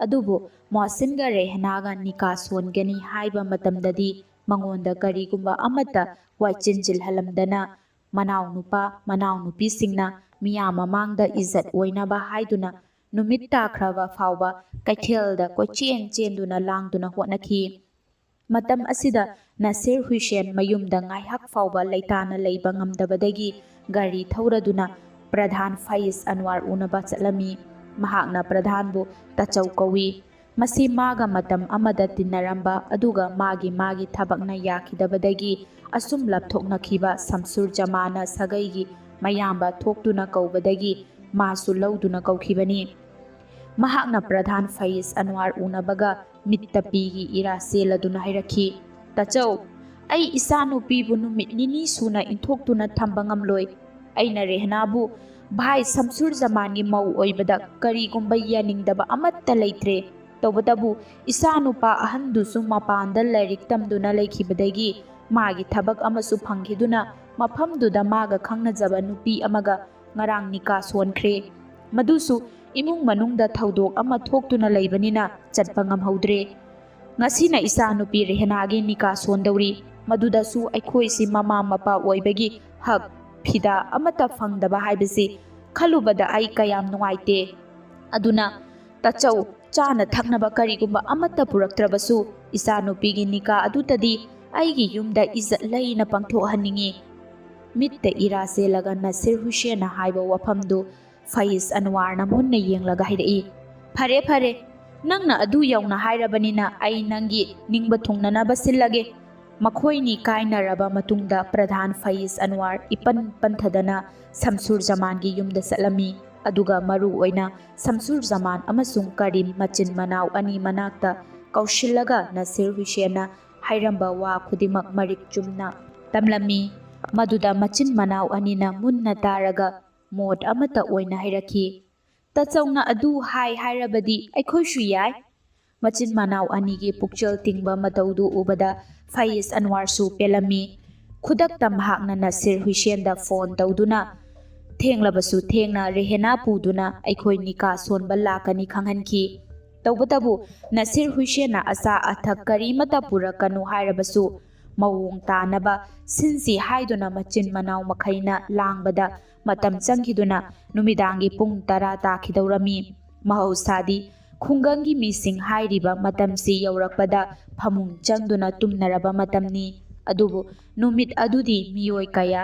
ꯑꯗꯨꯕꯨ ꯃꯣꯍꯁꯤꯟꯒ ꯔꯦꯍꯅꯥꯒ ꯅꯤꯀꯥ ꯁꯣꯟꯒꯅꯤ ꯍꯥꯏꯕ ꯃꯇꯝꯗꯗꯤ ꯃꯉꯣꯟꯗ ꯀꯔꯤꯒꯨꯝꯕ ꯑꯃꯠꯇ ꯋꯥꯏꯆꯤꯟꯖꯤꯜꯍꯜꯂꯝꯗꯅ ꯃꯅꯥꯎꯅꯨꯄꯥ ꯃꯅꯥꯎꯅꯨꯄꯤꯁꯤꯡꯅ ꯃꯤꯌꯥꯝ ꯃꯃꯥꯡꯗ ꯏꯖꯠ ꯑꯣꯏꯅꯕ ꯍꯥꯏꯗꯨꯅ ꯅꯨꯃꯤꯠ ꯇꯥꯈ꯭ꯔꯕ ꯐꯥꯎꯕ ꯀꯩꯊꯦꯜꯗ ꯀꯣꯏꯆꯦꯟ ꯆꯦꯟꯗꯨꯅ ꯂꯥꯡꯗꯨꯅ ꯍꯣꯠꯅꯈꯤ꯫ ꯃꯇꯝ ꯑꯁꯤꯗ ꯅꯁꯤꯔ ꯍꯨꯁꯦꯟ ꯃꯌꯨꯝꯗ ꯉꯥꯏꯍꯥꯛ ꯐꯥꯎꯕ ꯂꯩꯇꯥꯅ ꯂꯩꯕ ꯉꯝꯗꯕꯗꯒꯤ ꯒꯥꯔꯤ ꯊꯧꯔꯗꯨꯅ ꯄ꯭ꯔꯙꯥꯟ ꯐꯩꯖ ꯑꯟꯋꯥꯔ ꯎꯅꯕ ꯆꯠꯂꯝꯃꯤ꯫ ꯃꯍꯥꯛꯅ ꯄ꯭ꯔꯙꯥꯟꯕꯨ ꯇꯥꯆꯧ ꯀꯧꯏ꯫ ꯃꯁꯤ ꯃꯥꯒ ꯃꯇꯝ ꯑꯃꯗ ꯇꯤꯟꯅꯔꯝꯕ ꯑꯗꯨꯒ ꯃꯥꯒꯤ ꯊꯕꯛꯅ ꯌꯥꯈꯤꯗꯕꯗꯒꯤ ꯑꯁꯨꯝ ꯂꯥꯞꯊꯣꯛꯅꯈꯤꯕ ꯁꯝꯁꯨꯔ ꯖꯃꯥꯟꯅ ꯁꯥꯒꯩꯒꯤ ꯃꯌꯥꯝꯕ ꯊꯣꯛꯇꯨꯅ ꯀꯧꯕꯗꯒꯤ ꯃꯥꯁꯨ ꯂꯧꯗꯨꯅ ꯀꯧꯈꯤꯕꯅꯤ꯫ ꯃꯍꯥꯛꯅ ꯄ꯭ꯔꯙꯥꯟ ꯐꯩꯖ ꯑꯟꯋꯥꯔ ꯎꯅꯕꯒ ꯃꯤꯠꯇ ꯄꯤꯒꯤ ꯏꯔꯥ ꯆꯦꯜꯂꯗꯨꯅ ꯍꯥꯏꯔꯛꯈꯤ, ꯇꯥꯆꯧ, ꯑꯩ ꯏꯆꯥꯅꯨꯄꯤꯕꯨ ꯅꯨꯃꯤꯠ ꯅꯤꯅꯤ ꯁꯨꯅ ꯏꯟꯊꯣꯛꯇꯨꯅ ꯊꯝꯕ ꯉꯝꯂꯣꯏ꯫ ꯑꯩꯅ ꯔꯦꯍꯅꯥꯕꯨ ꯚꯥꯏ ꯁꯝꯁꯨꯔ ꯖꯃꯥꯟꯒꯤ ꯃꯧ ꯑꯣꯏꯕꯗ ꯀꯔꯤꯒꯨꯝꯕ ꯌꯥꯅꯤꯡꯗꯕ ꯑꯃꯠꯇ ꯂꯩꯇ꯭ꯔꯦ꯫ ꯇꯧꯕꯇꯕꯨ ꯏꯆꯥꯅꯨꯄꯥ ꯑꯍꯟꯗꯨꯁꯨ ꯃꯄꯥꯟꯗ ꯂꯥꯏꯔꯤꯛ ꯇꯝꯗꯨꯅ ꯂꯩꯈꯤꯕꯗꯒꯤ ꯃꯥꯒꯤ ꯊꯕꯛ ꯑꯃꯁꯨ ꯐꯪꯈꯤꯗꯨꯅ ꯃꯐꯝꯗꯨꯗ ꯃꯥꯒ ꯈꯪꯅꯖꯕ ꯅꯨꯄꯤ ꯑꯃꯒ ꯉꯔꯥꯡ ꯅꯤꯀꯥ ꯁꯣꯟꯈ꯭ꯔꯦ꯫ ꯃꯗꯨꯁꯨ ꯏꯃꯨꯡ ꯃꯅꯨꯡꯗ ꯊꯧꯗꯣꯛ ꯑꯃ ꯊꯣꯛꯇꯨꯅ ꯂꯩꯕꯅꯤꯅ ꯆꯠꯄ ꯉꯝꯍꯧꯗ꯭ꯔꯦ꯫ ꯉꯁꯤꯅ ꯏꯆꯥꯅꯨꯄꯤ ꯔꯦꯍꯅꯥꯒꯤ ꯅꯤꯀꯥ ꯁꯣꯟꯗꯧꯔꯤ, ꯃꯗꯨꯗꯁꯨ ꯑꯩꯈꯣꯏꯁꯤ ꯃꯃꯥ ꯃꯄꯥ ꯑꯣꯏꯕꯒꯤ ꯍꯛ ꯐꯤꯗꯥ ꯑꯃꯠꯇ ꯐꯪꯗꯕ ꯍꯥꯏꯕꯁꯤ ꯈꯜꯂꯨꯕꯗ ꯑꯩ ꯀꯌꯥꯝ ꯅꯨꯡꯉꯥꯏꯇꯦ꯫ ꯑꯗꯨꯅ ꯇꯥꯆꯧ, ꯆꯥꯅ ꯊꯛꯅꯕ ꯀꯔꯤꯒꯨꯝꯕ ꯑꯃꯠꯇ ꯄꯨꯔꯛꯇ꯭ꯔꯕꯁꯨ ꯏꯆꯥꯅꯨꯄꯤꯒꯤ ꯅꯤꯀꯥ ꯑꯗꯨꯇꯗꯤ ꯑꯩꯒꯤ ꯌꯨꯝꯗ ꯏꯖꯠ ꯂꯩꯅ ꯄꯥꯡꯊꯣꯛꯍꯟꯅꯤꯡꯏ꯫ ꯃꯤꯠꯇ ꯏꯔꯥ ꯆꯦꯜꯂꯒ ꯅꯁꯤꯔ ꯍꯨꯁꯦꯟꯅ ꯍꯥꯏꯕ ꯋꯥꯐꯝꯗꯨ ꯐꯩꯁ ꯑꯟꯋꯥꯔꯅ ꯃꯨꯟꯅ ꯌꯦꯡꯂꯒ ꯍꯥꯏꯔꯛꯏ꯫ ꯐꯔꯦ ꯐꯔꯦ, ꯅꯪꯅ ꯑꯗꯨ ꯌꯧꯅ ꯍꯥꯏꯔꯕꯅꯤꯅ ꯑꯩ ꯅꯪꯒꯤ ꯅꯤꯡꯕ ꯊꯨꯡꯅꯅꯕ ꯁꯤꯜꯂꯒꯦ꯫ ꯃꯈꯣꯏꯅꯤ ꯀꯥꯏꯅꯔꯕ ꯃꯇꯨꯡꯗ ꯄ꯭ꯔꯙꯥꯟ ꯐꯩꯁ ꯑꯟꯋꯥꯔ ꯏꯄꯟ ꯄꯟꯊꯗꯅ ꯁꯝꯁꯨꯔ ꯖꯃꯥꯟꯒꯤ ꯌꯨꯝꯗ ꯆꯠꯂꯝꯃꯤ꯫ ꯑꯗꯨꯒ ꯃꯔꯨ ꯑꯣꯏꯅ ꯁꯝꯁꯨꯔ ꯖꯃꯥꯟ ꯑꯃꯁꯨꯡ ꯀꯔꯤꯝ ꯃꯆꯤꯟ ꯃꯅꯥꯎ ꯑꯅꯤ ꯃꯅꯥꯛꯇ ꯀꯧꯁꯤꯜꯂꯒ ꯅꯁꯤꯔ ꯍꯨꯁꯦꯟꯅ ꯍꯥꯏꯔꯝꯕ ꯋꯥ ꯈꯨꯗꯤꯡꯃꯛ ꯃꯔꯤꯛ ꯆꯨꯝꯅ ꯇꯝꯂꯝꯃꯤ꯫ ꯃꯗꯨꯗ ꯃꯆꯤꯟ ꯃꯅꯥꯎ ꯑꯅꯤꯅ ꯃꯨꯟꯅ ꯇꯥꯔꯒ ꯃꯣꯠ ꯑꯃꯠꯇ ꯑꯣꯏꯅ ꯍꯥꯏꯔꯛꯈꯤ꯫ ꯇꯥꯆꯧꯅ ꯑꯗꯨ ꯍꯥꯏꯔꯕꯗꯤ ꯑꯩꯈꯣꯏꯁꯨ ꯌꯥꯏ꯫ ꯃꯆꯤꯟ ꯃꯅꯥꯎ ꯑꯅꯤꯒꯤ ꯄꯨꯛꯆꯦꯜ ꯇꯤꯡꯕ ꯃꯇꯧꯗꯨ ꯎꯕꯗ ꯐꯩꯁ ꯑꯟꯋꯥꯔꯁꯨ ꯄꯦꯜꯂꯝꯃꯤ꯫ ꯈꯨꯗꯛꯇ ꯃꯍꯥꯛꯅ ꯅꯁꯤꯔ ꯍꯨꯁꯦꯟꯗ ꯐꯣꯟ ꯇꯧꯗꯨꯅ ꯊꯦꯡꯂꯕꯁꯨ ꯊꯦꯡꯅ ꯔꯦꯍꯅꯥ ꯄꯨꯗꯨꯅ ꯑꯩꯈꯣꯏ ꯅꯤꯀꯥ ꯁꯣꯟꯕ ꯂꯥꯛꯀꯅꯤ ꯈꯪꯍꯟꯈꯤ꯫ ꯇꯧꯕꯇꯕꯨ ꯅꯁꯤꯔ ꯍꯨꯁꯦꯟꯅ ꯑꯆꯥ ꯑꯊꯛ ꯀꯔꯤꯃꯠꯇ ꯄꯨꯔꯛꯀꯅꯨ ꯍꯥꯏꯔꯕꯁꯨ ꯃꯑꯣꯡ ꯇꯥꯅꯕ ꯁꯤꯟꯁꯤ ꯍꯥꯏꯗꯨꯅ ꯃꯆꯤꯟ ꯃꯅꯥꯎ ꯃꯈꯩꯅ ꯂꯥꯡꯕꯗ ꯃꯇꯝ ꯆꯪꯈꯤꯗꯨꯅ ꯅꯨꯃꯤꯗꯥꯡꯒꯤ ꯄꯨꯡ 10 ꯇꯥꯈꯤꯗꯧꯔꯝꯃꯤ꯫ ꯃꯍꯧꯁꯥꯗꯤ ꯈꯨꯡꯒꯪꯒꯤ ꯃꯤꯁꯤꯡ ꯍꯥꯏꯔꯤꯕ ꯃꯇꯝꯁꯤ ꯌꯧꯔꯛꯄꯗ ꯐꯃꯨꯡ ꯆꯪꯗꯨꯅ ꯇꯨꯝꯅꯔꯕ ꯃꯇꯝꯅꯤ꯫ ꯑꯗꯨꯕꯨ ꯅꯨꯃꯤꯠ ꯑꯗꯨꯗꯤ ꯃꯤꯑꯣꯏ ꯀꯌꯥ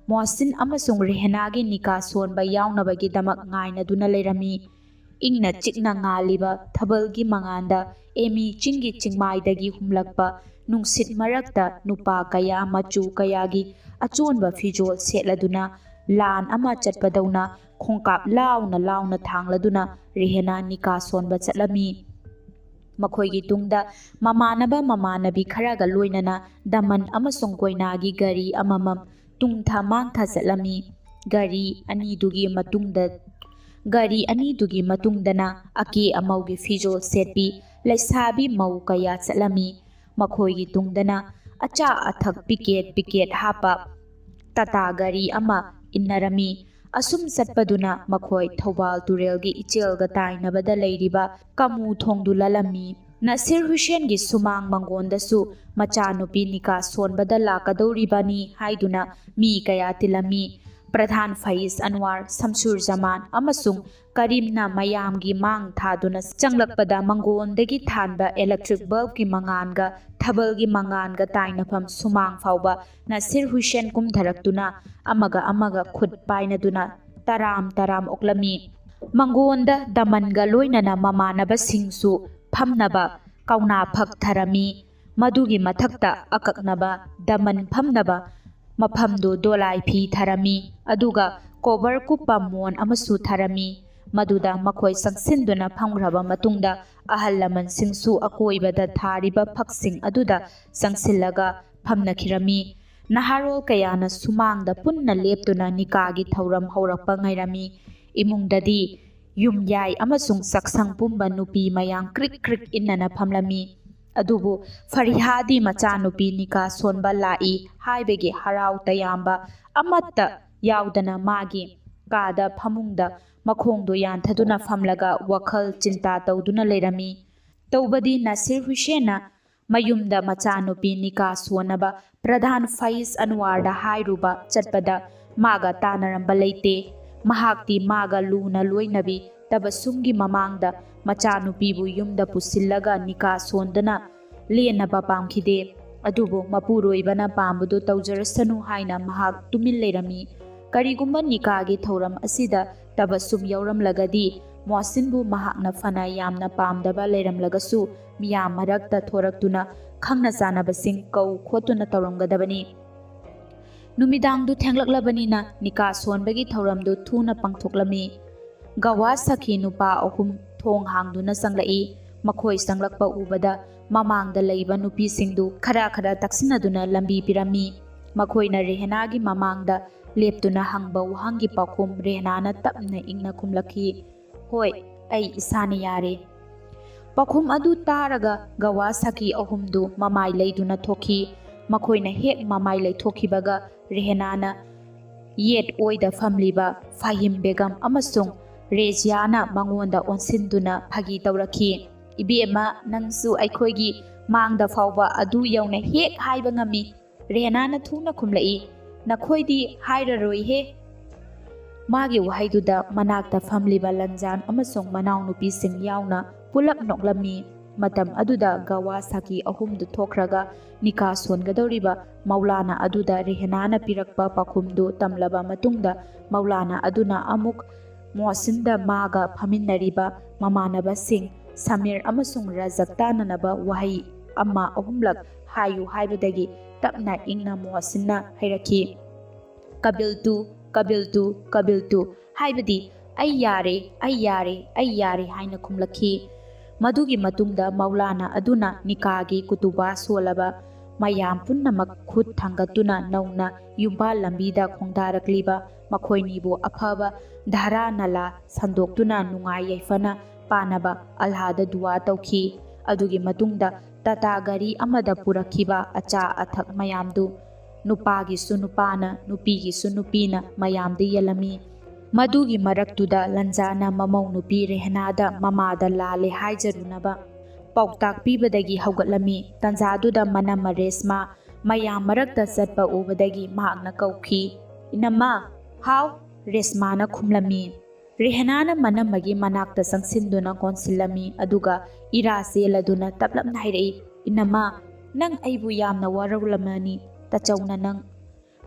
ꯃꯣꯍꯁꯤꯟ ꯑꯃꯁꯨꯡ ꯔꯦꯍꯅꯥꯒꯤ ꯅꯤꯀꯥ ꯁꯣꯟꯕ ꯌꯥꯎꯅꯕꯒꯤꯗꯃꯛ ꯉꯥꯏꯅꯗꯨꯅ ꯂꯩꯔꯝꯃꯤ꯫ ꯏꯪꯅ ꯆꯤꯛꯅ ꯉꯥꯜꯂꯤꯕ ꯊꯥꯕꯜꯒꯤ ꯃꯉꯥꯟꯗ ꯑꯦꯃꯤ ꯆꯤꯡꯒꯤ ꯆꯤꯡꯃꯥꯏꯗꯒꯤ ꯍꯨꯝꯂꯛꯄ ꯅꯨꯡꯁꯤꯠ ꯃꯔꯛꯇ ꯅꯨꯄꯥ ꯀꯌꯥ ꯃꯆꯨ ꯀꯌꯥꯒꯤ ꯑꯆꯣꯟꯕ ꯐꯤꯖꯣꯜ ꯁꯦꯠꯂꯗꯨꯅ ꯂꯥꯟ ꯑꯃ ꯆꯠꯄꯗꯧꯅ ꯈꯣꯡꯀꯥꯞ ꯂꯥꯎꯅ ꯂꯥꯎꯅ ꯊꯥꯡꯂꯗꯨꯅ ꯔꯦꯍꯅꯥ ꯅꯤꯀꯥ ꯁꯣꯟꯕ ꯆꯠꯂꯝꯃꯤ꯫ ꯃꯈꯣꯏꯒꯤ ꯇꯨꯡꯗ ꯃꯃꯥꯟꯅꯕ ꯃꯃꯥꯟꯅꯕꯤ ꯈꯔꯒ ꯂꯣꯏꯅꯅ ꯗꯃꯟ ꯑꯃꯁꯨꯡ ꯀꯣꯏꯅꯥꯒꯤ ꯒꯥꯔꯤ ꯑꯃꯃꯝ ꯇꯨꯡꯊ ꯃꯥꯡꯊ ꯆꯠꯂꯝꯃꯤ꯫ ꯒꯥꯔꯤ ꯑꯅꯤꯗꯨꯒꯤ ꯃꯇꯨꯡꯗꯅ ꯑꯀꯦ ꯑꯃꯧꯒꯤ ꯐꯤꯖꯣꯜ ꯁꯦꯠꯄꯤ ꯂꯩꯁꯥꯕꯤ ꯃꯧ ꯀꯌꯥ ꯆꯠꯂꯝꯃꯤ꯫ ꯃꯈꯣꯏꯒꯤ ꯇꯨꯡꯗꯅ ꯑꯆꯥ ꯑꯊꯛ ꯄꯤꯀꯦꯠ ꯍꯥꯞꯄ ꯇꯥꯇꯥ ꯒꯥꯔꯤ ꯑꯃ ꯏꯟꯅꯔꯝꯃꯤ꯫ ꯑꯁꯨꯝ ꯆꯠꯄꯗꯨꯅ ꯃꯈꯣꯏ ꯊꯧꯕꯥꯜ ꯇꯨꯔꯦꯜꯒꯤ ꯏꯆꯦꯜꯒ ꯇꯥꯏꯅꯕꯗ ꯂꯩꯔꯤꯕ ꯀꯃꯨ ꯊꯣꯡꯗꯨ ꯂꯥꯜꯂꯝꯃꯤ꯫ ꯅꯁꯤꯔ ꯍꯨꯁꯦꯟꯒꯤ ꯁꯨꯃꯥꯡ ꯃꯥꯡꯒꯣꯟꯗꯁꯨ ꯃꯆꯥꯅꯨꯄꯤ ꯅꯤꯀꯥ ꯁꯣꯟꯕꯗ ꯂꯥꯛꯀꯗꯧꯔꯤꯕꯅꯤ ꯍꯥꯏꯗꯨꯅ ꯃꯤ ꯀꯌꯥ ꯇꯤꯜꯂꯝꯃꯤ꯫ ꯄ꯭ꯔꯙꯥꯟ ꯐꯩꯁ ꯑꯟꯋꯥꯔ, ꯁꯝꯁꯨꯔ ꯖꯃꯥꯟ ꯑꯃꯁꯨꯡ ꯀꯔꯤꯝꯅ ꯃꯌꯥꯝꯒꯤ ꯃꯥꯡ ꯊꯥꯗꯨꯅ ꯆꯪꯂꯛꯄꯗ ꯃꯥꯡꯒꯣꯟꯗꯒꯤ ꯊꯥꯟꯕ ꯑꯦꯂꯦꯛꯇ꯭ꯔꯤꯛ ꯕꯜꯕꯀꯤ ꯃꯉꯥꯟꯒ ꯊꯥꯕꯜꯒꯤ ꯃꯉꯥꯟꯒ ꯇꯥꯏꯅꯐꯝ ꯁꯨꯃꯥꯡ ꯐꯥꯎꯕ ꯅꯁꯤꯔ ꯍꯨꯁꯦꯟ ꯀꯨꯝꯊꯔꯛꯇꯨꯅ ꯑꯃꯒ ꯈꯨꯠ パꯏꯅꯗꯨꯅ ꯇꯔꯥꯝ ꯇꯔꯥꯝ ꯑꯣꯛꯂꯝꯃꯤ꯫ ꯃꯥꯡꯒꯣꯟꯗ ꯗꯃꯟꯒ ꯂꯣꯏꯅꯅ ꯃꯃꯥꯟꯅꯕꯁꯤꯡꯁꯨ ꯐꯝꯅꯕ ꯀꯧꯅꯥ ꯐꯛ ꯊꯔꯝꯃꯤ꯫ ꯃꯗꯨꯒꯤ ꯃꯊꯛꯇ ꯑꯀꯛꯅꯕ ꯗꯃꯟ ꯐꯝꯅꯕ ꯃꯐꯝꯗꯨ ꯗꯣꯂꯥꯏ ꯐꯤ ꯊꯔꯝꯃꯤ꯫ ꯑꯗꯨꯒ ꯀꯣꯚꯔ ꯀꯨꯞꯄ ꯃꯣꯟ ꯑꯃꯁꯨ ꯊꯔꯝꯃꯤ꯫ ꯃꯗꯨꯗ ꯃꯈꯣꯏ ꯆꯪꯁꯤꯟꯗꯨꯅ ꯐꯝꯈ꯭ꯔꯕ ꯃꯇꯨꯡꯗ ꯑꯍꯜ ꯂꯃꯟꯁꯤꯡꯁꯨ ꯑꯀꯣꯏꯕꯗ ꯊꯥꯔꯤꯕ ꯐꯛꯁꯤꯡ ꯑꯗꯨꯗ ꯆꯪꯁꯤꯜꯂꯒ ꯐꯝꯅꯈꯤꯔꯝꯃꯤ꯫ ꯅꯍꯥꯔꯣꯜ ꯀꯌꯥꯅ ꯁꯨꯃꯥꯡꯗ ꯄꯨꯟꯅ ꯂꯦꯞꯇꯨꯅ ꯅꯤꯀꯥꯒꯤ ꯊꯧꯔꯝ ꯍꯧꯔꯛꯄ ꯉꯥꯏꯔꯝꯃꯤ꯫ ꯏꯃꯨꯡꯗꯗꯤ ꯌꯨꯝꯌꯥꯏ ꯑꯃꯁꯨꯡ ꯆꯥꯛꯁꯪ ꯄꯨꯝꯕ ꯅꯨꯄꯤ ꯃꯌꯥꯝ ꯀ꯭ꯔꯤꯛ ꯀ꯭ꯔꯤꯛ ꯏꯟꯅꯅ ꯐꯝꯂꯝꯃꯤ꯫ ꯑꯗꯨꯕꯨ ꯐꯔꯤꯍꯥꯗꯤ ꯃꯆꯥꯅꯨꯄꯤ ꯅꯤꯀꯥ ꯁꯣꯟꯕ ꯂꯥꯛꯏ ꯍꯥꯏꯕꯒꯤ ꯍꯔꯥꯎ ꯇꯌꯥꯝꯕ ꯑꯃꯠꯇ ꯌꯥꯎꯗꯅ ꯃꯥꯒꯤ ꯀꯥꯗ ꯐꯃꯨꯡꯗ ꯃꯈꯣꯡꯗꯨ ꯌꯥꯟꯊꯗꯨꯅ ꯐꯝꯂꯒ ꯋꯥꯈꯜ ꯆꯤꯟꯇꯥ ꯇꯧꯗꯨꯅ ꯂꯩꯔꯝꯃꯤ꯫ ꯇꯧꯕꯗꯤ ꯅꯁꯤꯔ ꯍꯨꯁꯦꯟꯅ ꯃꯌꯨꯝꯗ ꯃꯆꯥꯅꯨꯄꯤ ꯅꯤꯀꯥ ꯁꯣꯟꯅꯕ ꯄ꯭ꯔꯙꯥꯟ ꯐꯩꯁ ꯑꯟꯋꯥꯔꯗ ꯍꯥꯏꯔꯨꯕ ꯆꯠꯄꯗ ꯃꯥꯒ ꯇꯥꯟꯅꯔꯝꯕ ꯂꯩꯇꯦ꯫ ꯃꯍꯥꯛꯇꯤ ꯃꯥꯒ ꯂꯨꯅ ꯂꯣꯏꯅꯕꯤ ꯇꯕꯁꯨꯝꯒꯤ ꯃꯃꯥꯡꯗ ꯃꯆꯥꯅꯨꯄꯤꯕꯨ ꯌꯨꯝꯗ ꯄꯨꯁꯤꯜꯂꯒ ꯅꯤꯀꯥ ꯁꯣꯟꯗꯨꯅ ꯂꯦꯟꯅꯕ ꯄꯥꯝꯈꯤꯗꯦ꯫ ꯑꯗꯨꯕꯨ ꯃꯄꯨꯔꯣꯏꯕꯅ ꯄꯥꯝꯕꯗꯨ ꯇꯧꯖꯔꯁꯅꯨ ꯍꯥꯏꯅ ꯃꯍꯥꯛ ꯇꯨꯃꯤꯟ ꯂꯩꯔꯝꯃꯤ꯫ ꯀꯔꯤꯒꯨꯝꯕ ꯅꯤꯀꯥꯒꯤ ꯊꯧꯔꯝ ꯑꯁꯤꯗ ꯇꯕꯁꯨꯝ ꯌꯥꯎꯔꯝꯂꯒꯗꯤ ꯃꯣꯍꯁꯤꯟꯕꯨ ꯃꯍꯥꯛꯅ ꯐꯅ ꯌꯥꯝꯅ ꯄꯥꯝꯗꯕ ꯂꯩꯔꯝꯂꯒꯁꯨ ꯃꯤꯌꯥꯝ ꯃꯔꯛꯇ ꯊꯣꯔꯛꯇꯨꯅ ꯈꯪꯅ ꯆꯥꯟꯅꯕꯁꯤꯡ ꯀꯧ ꯈꯣꯠꯇꯨꯅ ꯇꯧꯔꯝꯒꯗꯕꯅꯤ꯫ ꯅꯨꯃꯤꯗꯥꯡꯗꯨ ꯊꯦꯡꯂꯛꯂꯕꯅꯤꯅ ꯅꯤꯀꯥ ꯁꯣꯟꯕꯒꯤ ꯊꯧꯔꯝꯗꯨ ꯊꯨꯅ ꯄꯥꯡꯊꯣꯛꯂꯝꯃꯤ꯫ ꯒꯋꯥ ꯁꯈꯤ ꯅꯨꯄꯥ ꯑꯍꯨꯝ ꯊꯣꯡ ꯍꯥꯡꯗꯨꯅ ꯆꯪꯂꯛꯏ꯫ ꯃꯈꯣꯏ ꯆꯪꯂꯛꯄ ꯎꯕꯗ ꯃꯃꯥꯡꯗ ꯂꯩꯕ ꯅꯨꯄꯤꯁꯤꯡꯗꯨ ꯈꯔ ꯇꯛꯁꯤꯟꯅꯗꯨꯅ ꯂꯝꯕꯤ ꯄꯤꯔꯝꯃꯤ꯫ ꯃꯈꯣꯏꯅ ꯔꯦꯍꯅꯥꯒꯤ ꯃꯃꯥꯡꯗ ꯂꯦꯞꯇꯨꯅ ꯍꯪꯕ ꯋꯥꯍꯪꯒꯤ ꯄꯥꯎꯈꯨꯝ ꯔꯦꯍꯅꯥꯅ ꯇꯞꯅ ꯏꯪꯅ ꯈꯨꯝꯂꯛꯈꯤ꯫ "ꯍꯣꯏ, ꯑꯩ ꯏꯁꯥꯅ ꯌꯥꯔꯦ"꯫ ꯄꯥꯎꯈꯨꯝ ꯑꯗꯨ ꯇꯥꯔꯒ ꯒꯋꯥ ꯁꯈꯤ ꯑꯍꯨꯝꯗꯨ ꯃꯃꯥꯏ ꯂꯩꯗꯨꯅ ꯊꯣꯛꯈꯤ꯫ ꯃꯈꯣꯏꯅ ꯍꯦꯛ ꯃꯃꯥꯏ ꯂꯩꯊꯣꯛꯈꯤꯕꯒ ꯔꯦꯍꯅꯥꯅ ꯌꯦꯠ ꯑꯣꯏꯗ ꯐꯝꯂꯤꯕ ꯐꯥꯍꯤꯝ ꯕꯦꯒꯝ ꯑꯃꯁꯨꯡ ꯔꯦꯖꯤꯌꯥꯅ ꯃꯉꯣꯟꯗ ꯑꯣꯟꯁꯤꯟꯗꯨꯅ ꯐꯥꯒꯤ ꯇꯧꯔꯛꯈꯤ꯫ ꯏꯕꯦꯝꯃ, ꯅꯪꯁꯨ ꯑꯩꯈꯣꯏꯒꯤ ꯃꯥꯡꯗ ꯐꯥꯎꯕ ꯑꯗꯨ ꯌꯧꯅ ꯍꯦꯛ ꯍꯥꯏꯕ ꯉꯝꯃꯤ꯫ ꯔꯦꯍꯅꯥꯅ ꯊꯨꯅ ꯈꯨꯝꯂꯛꯏ꯫ ꯅꯈꯣꯏꯗꯤ ꯍꯥꯏꯔꯔꯣꯏꯍꯦ꯫ ꯃꯥꯒꯤ ꯋꯥꯍꯩꯗꯨꯗ ꯃꯅꯥꯛꯇ ꯐꯝꯂꯤꯕ ꯂꯟꯖꯥꯟ ꯑꯃꯁꯨꯡ ꯃꯅꯥꯎꯅꯨꯄꯤꯁꯤꯡ ꯌꯥꯎꯅ ꯄꯨꯂꯞ ꯅꯣꯛꯂꯝꯃꯤ꯫ ꯃꯇꯝ ꯑꯗꯨꯗ ꯒꯋꯥ ꯁꯥꯈꯤ ꯑꯍꯨꯝꯗꯨ ꯊꯣꯛꯈ꯭ꯔꯒ ꯅꯤꯀꯥ ꯁꯣꯟꯒꯗꯧꯔꯤꯕ ꯃꯧꯂꯥꯅ ꯑꯗꯨꯗ ꯔꯦꯍꯅꯥꯅ ꯄꯤꯔꯛꯄ ꯄꯥꯎꯈꯨꯝꯗꯨ ꯇꯝꯂꯕ ꯃꯇꯨꯡꯗ ꯃꯧꯂꯥꯅ ꯑꯗꯨꯅ ꯑꯃꯨꯛ ꯃꯣꯍꯁꯤꯟꯗ ꯃꯥꯒ ꯐꯝꯃꯤꯟꯅꯔꯤꯕ ꯃꯃꯥꯟꯅꯕꯁꯤꯡ ꯁꯃꯤꯔ ꯑꯃꯁꯨꯡ ꯔꯖꯛ ꯇꯥꯟꯅꯅꯕ ꯋꯥꯍꯩ ꯑꯃ ꯑꯍꯨꯝꯂꯛ ꯍꯥꯏꯌꯨ ꯍꯥꯏꯕꯗꯒꯤ ꯇꯞꯅ ꯏꯪꯅ ꯃꯣꯍꯁꯤꯟꯅ ꯍꯩꯔꯛꯈꯤ꯫ ꯀꯕꯤꯜꯇꯨ, ꯀꯕꯤꯜꯇꯨ, ꯀꯕꯤꯜꯇꯨ, ꯍꯥꯏꯕꯗꯤ ꯑꯩ ꯌꯥꯔꯦ, ꯑꯩ ꯌꯥꯔꯦ, ꯑꯩ ꯌꯥꯔꯦ ꯍꯥꯏꯅ ꯈꯨꯝꯂꯛꯈꯤ꯫ ꯃꯗꯨꯒꯤ ꯃꯇꯨꯡꯗ ꯃꯧꯂꯥꯅ ꯑꯗꯨꯅ ꯅꯤꯀꯥꯒꯤ ꯀꯨꯇꯨꯕꯥ ꯁꯣꯜꯂꯕ ꯃꯌꯥꯝ ꯄꯨꯝꯅꯃꯛ ꯈꯨꯠ ꯊꯥꯡꯒꯠꯇꯨꯅ ꯅꯧꯅ ꯌꯨꯝꯕꯥꯜ ꯂꯝꯕꯤꯗ ꯈꯣꯡꯗꯥꯔꯛꯂꯤꯕ ꯃꯈꯣꯏꯅꯤꯕꯨ ꯑꯐꯕ ꯙꯥꯔꯥ ꯅꯂꯥ ꯁꯟꯗꯣꯛꯇꯨꯅ ꯅꯨꯡꯉꯥꯏ ꯌꯥꯏꯐꯅ ꯄꯥꯅꯕ ꯑꯜꯂꯥꯍꯗ ꯗꯨꯋꯥ ꯇꯧꯈꯤ꯫ ꯑꯗꯨꯒꯤ ꯃꯇꯨꯡꯗ ꯇꯥꯇꯥ ꯒꯥꯔꯤ ꯑꯃꯗ ꯄꯨꯔꯛꯈꯤꯕ ꯑꯆꯥ ꯑꯊꯛ ꯃꯌꯥꯝꯗꯨ ꯅꯨꯄꯥꯒꯤꯁꯨ ꯅꯨꯄꯥꯅ, ꯅꯨꯄꯤꯒꯤꯁꯨ ꯅꯨꯄꯤꯅ ꯃꯌꯥꯝꯗ ꯌꯦꯜꯂꯝꯃꯤ꯫ ꯃꯗꯨꯒꯤ ꯃꯔꯛꯇꯨꯗ ꯂꯟꯖꯥꯅ ꯃꯃꯧ ꯅꯨꯄꯤ ꯔꯦꯍꯅꯥꯗ ꯃꯃꯥꯗ ꯂꯥꯜꯂꯦ ꯍꯥꯏꯖꯔꯨꯅꯕ ꯄꯥꯎꯇꯥꯛ ꯄꯤꯕꯗꯒꯤ ꯍꯧꯒꯠꯂꯝꯃꯤ꯫ ꯇꯥꯟꯖꯥꯗꯨꯗ ꯃꯅꯝꯃ ꯔꯦꯁꯃꯥ ꯃꯌꯥꯝ ꯃꯔꯛꯇ ꯆꯠꯄ ꯎꯕꯗꯒꯤ ꯃꯍꯥꯛꯅ ꯀꯧꯈꯤ꯫ ꯏꯅꯝꯃ꯫ ꯍꯥꯎ, ꯔꯦꯁꯃꯥꯅ ꯈꯨꯝꯂꯝꯃꯤ꯫ ꯔꯦꯍꯅꯥꯅ ꯃꯅꯝꯃꯒꯤ ꯃꯅꯥꯛꯇ ꯆꯪꯁꯤꯟꯗꯨꯅ ꯀꯣꯟꯁꯤꯜꯂꯝꯃꯤ ꯑꯗꯨꯒ ꯏꯔꯥ ꯆꯦꯜꯂꯗꯨꯅ ꯇꯞꯂꯞꯅ ꯍꯥꯏꯔꯛꯏ꯫ ꯏꯅꯝꯃ, ꯅꯪ ꯑꯩꯕꯨ ꯌꯥꯝꯅ ꯋꯥꯔꯧꯂꯝꯃꯅꯤ꯫ ꯇꯥꯆꯧꯅ ꯅꯪ꯫